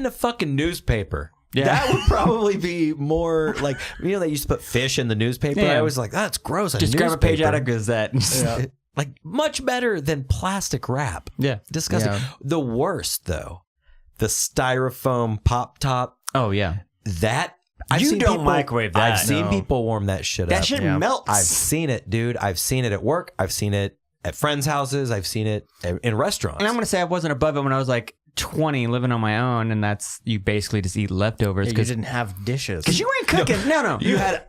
a fucking newspaper. Yeah. That would probably be more like, you know, they used to put fish in the newspaper. Yeah. I was like, that's gross. Just grab a page out of Gazette. Like much better than plastic wrap. Yeah. Disgusting. Yeah. The worst though, the styrofoam pop top. Oh, yeah. That You don't microwave that. I've seen No. people warm that shit That up. shit Yeah. melts. I've seen it, dude. I've seen it at work. I've seen it at friends' houses. I've seen it in restaurants. And I'm going to say I wasn't above it when I was like 20 living on my own, and that's you basically just eat leftovers You because didn't have dishes. you ain't cooking. No. You had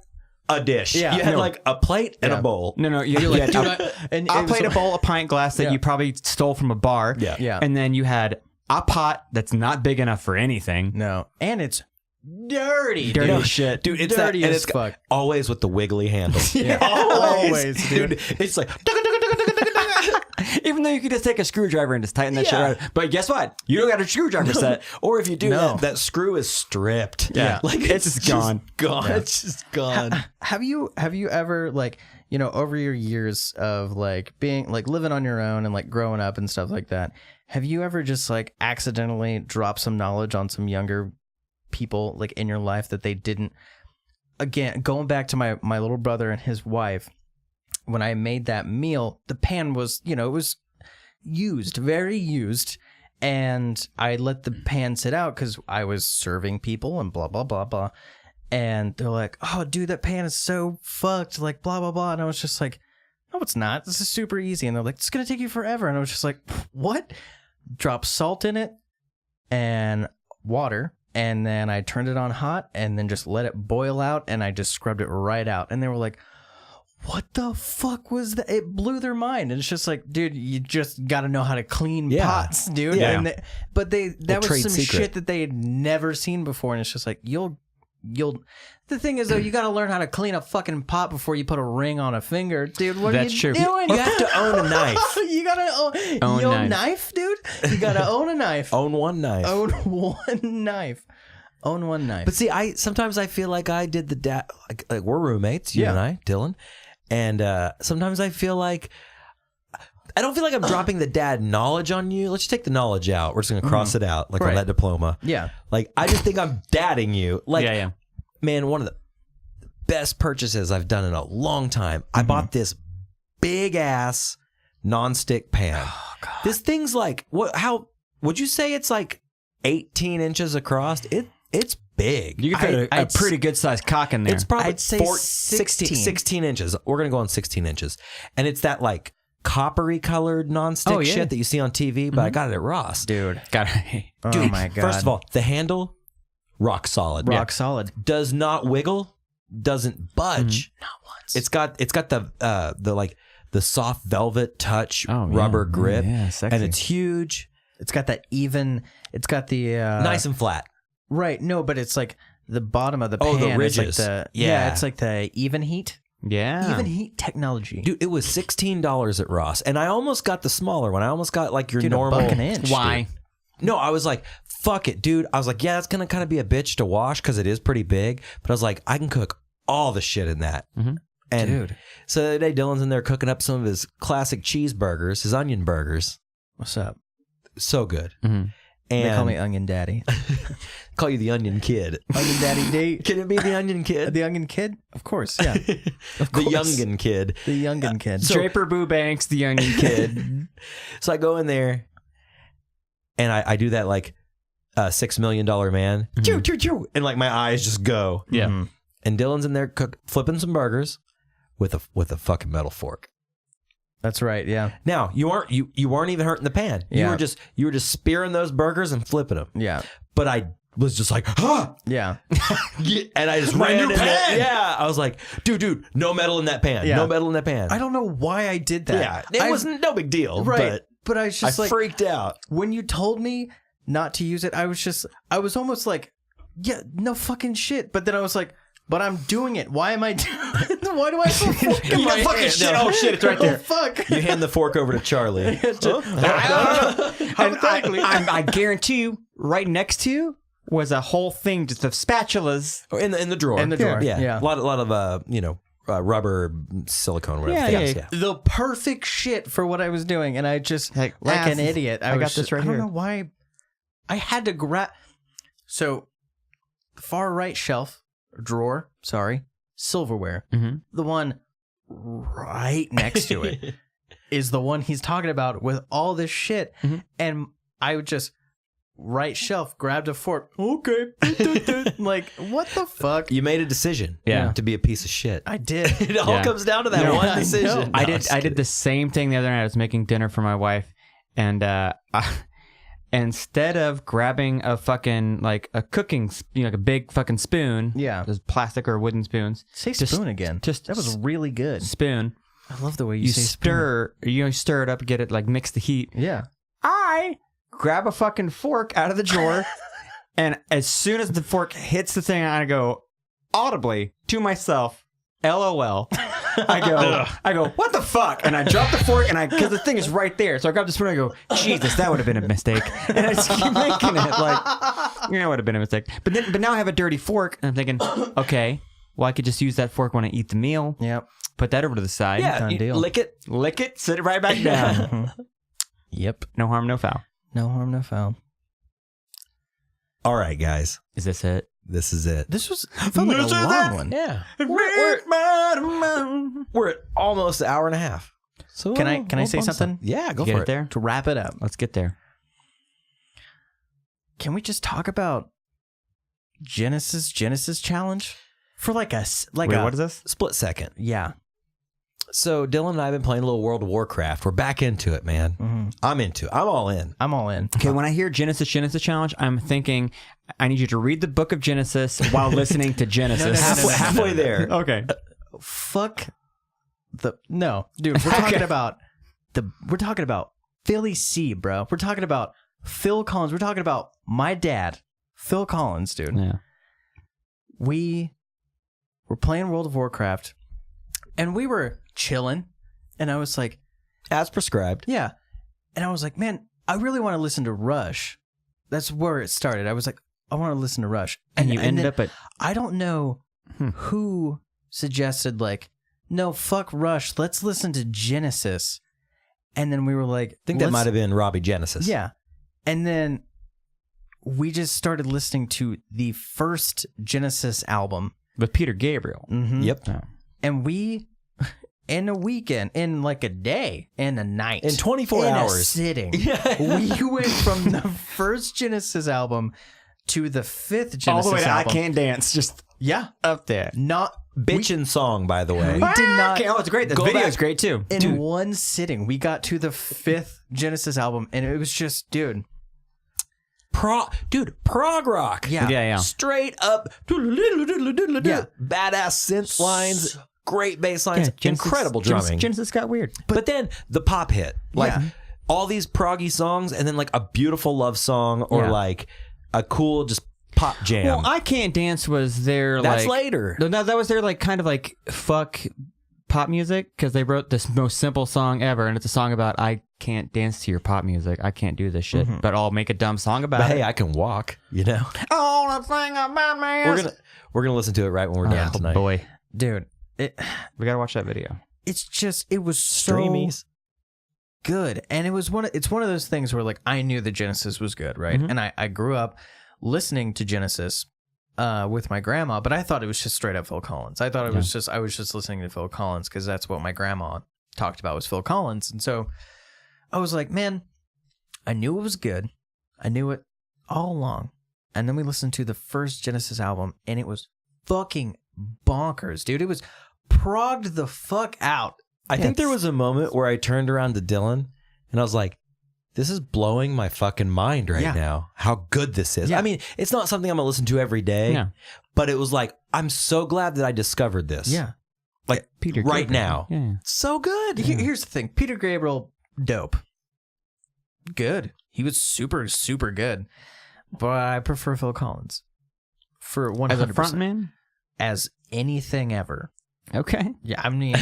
a dish. Yeah. You had No. like a plate and Yeah. a bowl. No, you Like, had dude, I played a bowl, a pint glass that Yeah. you probably stole from a bar. Yeah. Yeah. And then you had a pot that's not big enough for anything. No. And it's dirty. Dirty No, as shit. Dude, it's Dirty that, and as it's fuck. always with the wiggly handle. Yeah. Always, dude. It's like Even though you could just take a screwdriver and just tighten that shit out. But guess what? You don't got a screwdriver set. or if you do No. that screw is stripped. Yeah. Like It's just gone. Gone. It's just gone. Have you ever, like, you know, over your years of like being like living on your own and like growing up and stuff like that, have you ever just like accidentally dropped some knowledge on some younger people like in your life that they didn't? Again, going back to my little brother and his wife, when I made that meal, the pan was, you know, it was used, very used. And I let the pan sit out because I was serving people and blah, blah, blah, blah. And they're like, oh, dude, that pan is so fucked, like blah, blah, blah. And I was just like, no, it's not. This is super easy. And they're like, it's going to take you forever. And I was just like, what? Drop salt in it and water. And then I turned it on hot and then just let it boil out. And I just scrubbed it right out. And they were like, what the fuck was that? It blew their mind. And it's just like, dude, you just got to know how to clean Yeah. pots, dude. Yeah. And that was trade some secret. shit that they had never seen before. And it's just like, you'll, the thing is though, you got to learn how to clean a fucking pot before you put a ring on a finger, dude. What That's are you true. doing? You have to own a knife. You got to own Own knife, dude. You got to own a knife. Own one knife. Own one knife. Own one knife. But see, sometimes I feel like I did the dad. Like we're roommates, you Yeah. and I, Dylan, and sometimes I feel like I don't feel like I'm dropping the dad knowledge on you. Let's just take the knowledge out. We're just gonna cross it out, like on Right. that diploma. yeah. Like I just think I'm dadding you. Like, Yeah. man, one of the best purchases I've done in a long time. I bought this big ass nonstick pan. Oh, God. This thing's like what? How would you say it's like 18 inches across? It's big. You can fit a pretty good sized cock in there. It's probably I'd say 16 inches. We're going to go on 16 inches. And it's that like coppery colored nonstick shit that you see on TV, but I got it at Ross. Dude. Dude, Oh my God. First of all, the handle, rock solid. Rock solid. Does not wiggle, doesn't budge. Not once. It's got the soft velvet touch rubber grip. Yeah, sexy. And it's huge. It's got that even. It's got the Nice and flat. Right. No, but it's like the bottom of the pan. Oh, the is ridges. Like Yeah. it's like the even heat. Yeah. Even heat technology. Dude, it was $16 at Ross. And I almost got the smaller one. I almost got like your Dude, normal. $1 an inch. Why? Dude. No, I was like, fuck it, dude. I was like, yeah, that's going to kind of be a bitch to wash because it is pretty big. But I was like, I can cook all the shit in that. Mm-hmm. And Dude. so the other day, Dylan's in there cooking up some of his classic cheeseburgers, his onion burgers. What's up? So good. Mm-hmm. And They call me Onion Daddy. call you the Onion Kid. Onion Daddy D. Can it be the Onion Kid? The Onion Kid? Of course, yeah. The Youngin Kid. The Youngin Kid. Draper Boobanks, the Onion Kid. So I go in there and I do that like $6 million man. Choo, choo, choo. And like my eyes just go. Yeah. Mhm. And Dylan's in there flipping some burgers with a fucking metal fork. That's right, yeah. Now you weren't even hurting the pan. Yeah. You were just spearing those burgers and flipping them. Yeah. But I was just like, huh. Yeah. And I just My ran new in there. pan! Yeah. I was like, dude, no metal in that pan. Yeah. No metal in that pan. I don't know why I did that. Yeah. It wasn't no big deal. Right. But I was just I like, freaked out. when you told me not to use it, I was almost like, yeah, no fucking shit. But then I was like, but I'm doing it. Why am I doing it? Why do I have a fork in You my got fucking hand? shit. Oh, shit, it's right there. Oh, fuck. You hand the fork over to Charlie. Hypothetically. I guarantee you, right next to you was a whole thing just of spatulas. in the drawer. In the drawer, Yeah. yeah. A lot of rubber, silicone, whatever. Yeah. The perfect shit for what I was doing, and I just like an idiot. I got was this right I here. don't know why I had to grab. So, far right shelf drawer. Sorry, silverware. Mm-hmm. The one right next to it is the one he's talking about with all this shit, and I would just. Right shelf, grabbed a fork. Okay. Like, what the fuck? You made a decision Yeah. to be a piece of shit. I did. It all Yeah. comes down to that No, one I decision. know. No, I I'm did just I did kidding. the same thing the other night. I was making dinner for my wife, and instead of grabbing a fucking like a cooking, like a big fucking spoon, Yeah. those plastic or wooden spoons, Say Just- spoon again. just That was really good. spoon. I love the way you You say stir, stir it up, get it like mix the heat. spoon. Yeah. I grab a fucking fork out of the drawer, and as soon as the fork hits the thing, I go audibly to myself, LOL. I go, what the fuck? And I drop the fork, and because the thing is right there, so I grab the spoon, and I go, Jesus, that would have been a mistake. And I just keep making it like, it would have been a mistake. But now I have a dirty fork, and I'm thinking, okay, well, I could just use that fork when I eat the meal. Yep. Put that over to the side. Yeah, Done you deal. lick it. Sit it right back down. Yep. No harm, no foul. No harm, no foul. All right, guys. Is this it? This is it. This was felt like a long one. Yeah. We're at almost an hour and a half. So Can I say bump something? Yeah, go Get for it it. there? To wrap it up, Let's get there. can we just talk about Genesis challenge for like a Wait, what is this? Split second. Yeah. So Dylan and I have been playing a little World of Warcraft. We're back into it, man. Mm-hmm. I'm into it. I'm all in. I'm all in. Okay, when I hear Genesis challenge, I'm thinking I need you to read the book of Genesis while listening to Genesis. Halfway there. Okay. Fuck the no, dude. We're talking about Philly C, bro. We're talking about Phil Collins. We're talking about my dad, Phil Collins, dude. Yeah. We were playing World of Warcraft, and we were chilling, and I was like, As prescribed. yeah, and I was like, man, I really want to listen to Rush. That's where it started. I was like, I want to listen to Rush, And you ended then up at I don't know who suggested like, no, fuck Rush. Let's listen to Genesis. And then we were like, I think that might have been Robbie Genesis. yeah. And then we just started listening to the first Genesis album. with Peter Gabriel. Mm-hmm. Yep. Oh. And we, in a weekend, in like a day, in a night, In 24 in hours. a sitting, Yeah. we went from the first Genesis album to the 5th Genesis All the way to album. I Can't Dance, just up there. Not Bitchin' song, by the way. we did not Okay, it's great. The Go video's back. great too. in one sitting. We got to the 5th Genesis album, and it was just, dude. Prog rock. Yeah. Straight up. Yeah. Badass synth lines, great bass lines, Genesis- incredible drumming. Genesis got weird. But then the pop hit. Like Yeah. all these proggy songs and then like a beautiful love song or Yeah. like a cool just pop jam. Well, I Can't Dance was their That's like later. No, that was their like kind of like fuck pop music because they wrote this most simple song ever, and it's a song about I can't dance to your pop music. I can't do this shit, but I'll make a dumb song about But it. hey, I can walk, you know. All the thing about me is We're gonna listen to it right when we're done tonight. boy, Dude, we gotta watch that video. it's just, it was so Streamies. good. And it's one of those things where like I knew that Genesis was good, right? Mhm. And I grew up listening to Genesis with my grandma, but I thought it was just straight up Phil Collins. I thought I was just listening to Phil Collins because that's what my grandma talked about was Phil Collins. And so I was like, man, I knew it was good. I knew it all along. And then we listened to the first Genesis album, and it was fucking bonkers, dude. It was progged the fuck out. I think there was a moment where I turned around to Dylan and I was like, this is blowing my fucking mind right now. How good this is. Yeah. I mean, it's not something I'm gonna listen to every day. Yeah. But it was like, I'm so glad that I discovered this. Yeah. Like Peter right Gabriel. now. Yeah. So good. Here's the thing. Peter Gabriel, dope. Good. He was super, super good. But I prefer Phil Collins. For 100%. As a frontman. As anything ever. Okay. Yeah, I mean...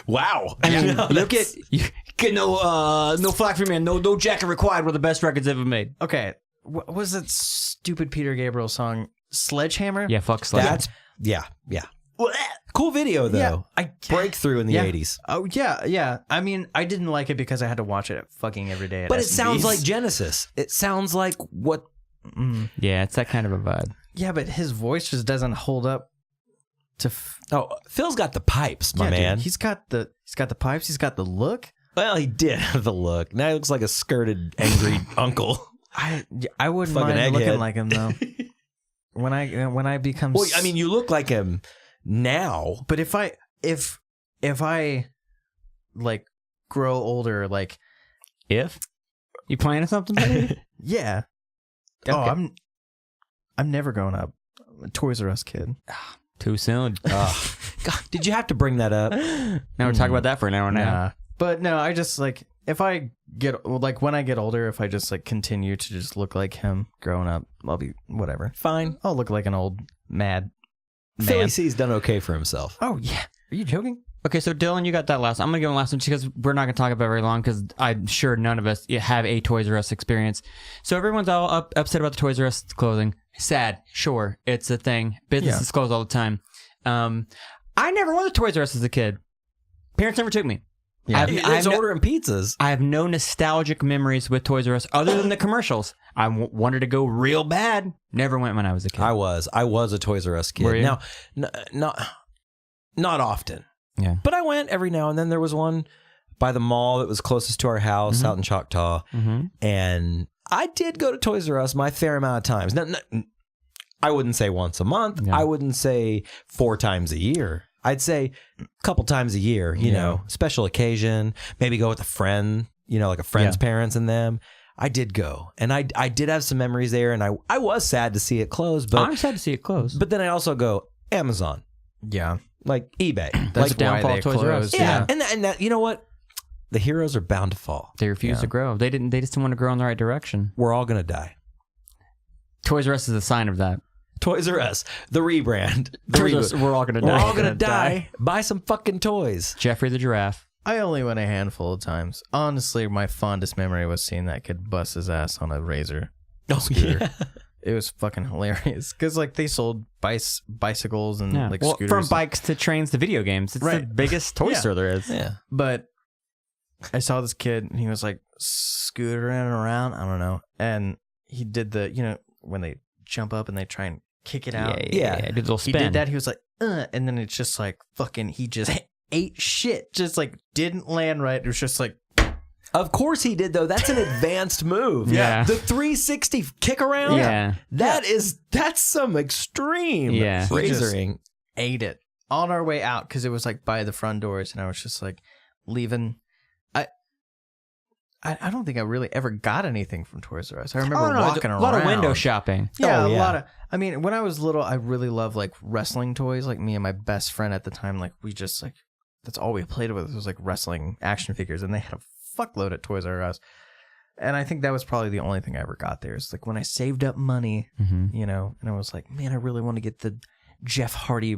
Wow. I mean, you get no flack for me. No jacket required. Were the best records ever made. Okay. What was that stupid Peter Gabriel song? Sledgehammer? Yeah, fuck Sledge. That's yeah. Cool video though. Yeah, Breakthrough in the 80s. Oh, yeah. I mean, I didn't like it because I had to watch it fucking every day. At But it S&B's. sounds like Genesis. It sounds like what Yeah, it's that kind of a vibe. Yeah, but his voice just doesn't hold up to... Phil's got the pipes, my Yeah, dude, man. he's got the pipes. He's got the look. Well, he did have the look. Now he looks like a skirted, angry uncle. I wouldn't Fucking mind looking egghead. like him though. when I become, Well, I mean, you look like him now. but if I like grow older, like If you planning something, buddy? yeah, Okay. oh, I'm never growing up. I'm a Toys R Us kid. Too soon. God, did you have to bring that up? Now we're talking about that for an hour now. Nah. But no, I just like if I get like when I get older, if I just like continue to just look like him growing up, I'll be whatever. Fine. I'll look like an old mad Philly man. C's done okay for himself. Oh yeah, are you joking? Okay, so Dylan, you got that last. I'm gonna give him last one because we're not gonna talk about it very long because I'm sure none of us have a Toys R Us experience. So everyone's all upset about the Toys R Us closing. Sad, sure, it's a thing. Businesses close all the time. I never went to Toys R Us as a kid. Parents never took me. Yeah. It's ordering pizzas. I have no nostalgic memories with Toys R Us other than the commercials. I wanted to go real bad. Never went when I was a kid. I was a Toys R Us kid. Were you? Now, not often. Yeah. But I went every now and then. There was one by the mall that was closest to our house out in Choctaw. Mm-hmm. And I did go to Toys R Us my fair amount of times. Now, I wouldn't say once a month. Yeah. I wouldn't say 4 times a year. I'd say a couple times a year, you know, special occasion, maybe go with a friend, you know, like a friend's parents and them. I did go. And I did have some memories there. And I was sad to see it close. But I'm sad to see it close. But then I also go Amazon, Yeah, like eBay. That's like the downfall of Toys R Us. yeah. And that, you know what? The heroes are bound to fall. They refuse to grow. They just didn't want to grow in the right direction. We're all going to die. Toys R Us is a sign of that. Toys R Us, the rebrand. Toys R Us, we're all gonna die. We're all going to die. Buy some fucking toys. Jeffrey the giraffe. I only went a handful of times. Honestly, my fondest memory was seeing that kid bust his ass on a Razor scooter. Yeah. It was fucking hilarious because like they sold bicycles and like Well, scooters. from bikes to trains to video games. It's the Right. biggest toy store there is. Yeah. But I saw this kid and he was like scootering around. I don't know. And he did the, you know, when they jump up and they try and kick it out. Yeah. Did a little He spin. did that. He was like, and then it's just like fucking, he just ate shit. Just like didn't land right. It was just like, Of course he did, though. That's an advanced move. Yeah. The 360 kick around. Yeah. That's some extreme razoring. Ate it on our way out because it was like by the front doors, and I was just like leaving. I don't think I really ever got anything from Toys R Us. I remember walking around. A lot of window shopping. Yeah, a lot of. I mean, when I was little, I really loved like wrestling toys. Like me and my best friend at the time, like we just like that's all we played with was like wrestling action figures, and they had a fuckload at Toys R Us. And I think that was probably the only thing I ever got there. It's like when I saved up money, you know, and I was like, man, I really want to get the Jeff Hardy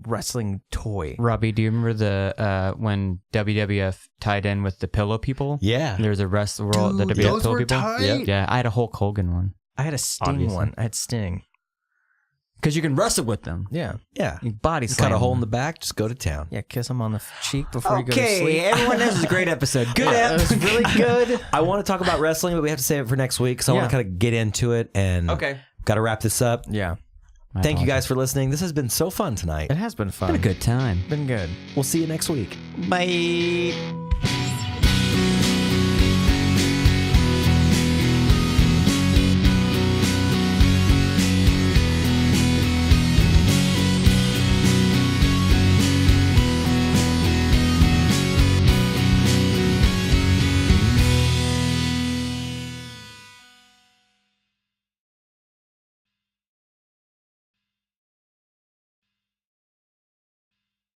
wrestling toy. Robbie, do you remember the when WWF tied in with the Pillow People? Yeah. There's a rest of the world, the WWF those Pillow were People. tight. Yeah, I had a Hulk Hogan one. I had a Sting Obviously. one. I had Sting. Because you can wrestle with them. Yeah. Yeah. You body Cut slam a hole in them. the back, just go to town. Yeah, kiss him on the cheek before you go to Okay, sleep. everyone, this is a great episode. Good That was episode. really good. I want to talk about wrestling, but we have to save it for next week. So I want to kind of get into it and got to wrap this up. Yeah. Thank you guys for listening. This has been so fun tonight. It has been fun. Been a good time. Been good. We'll see you next week. Bye.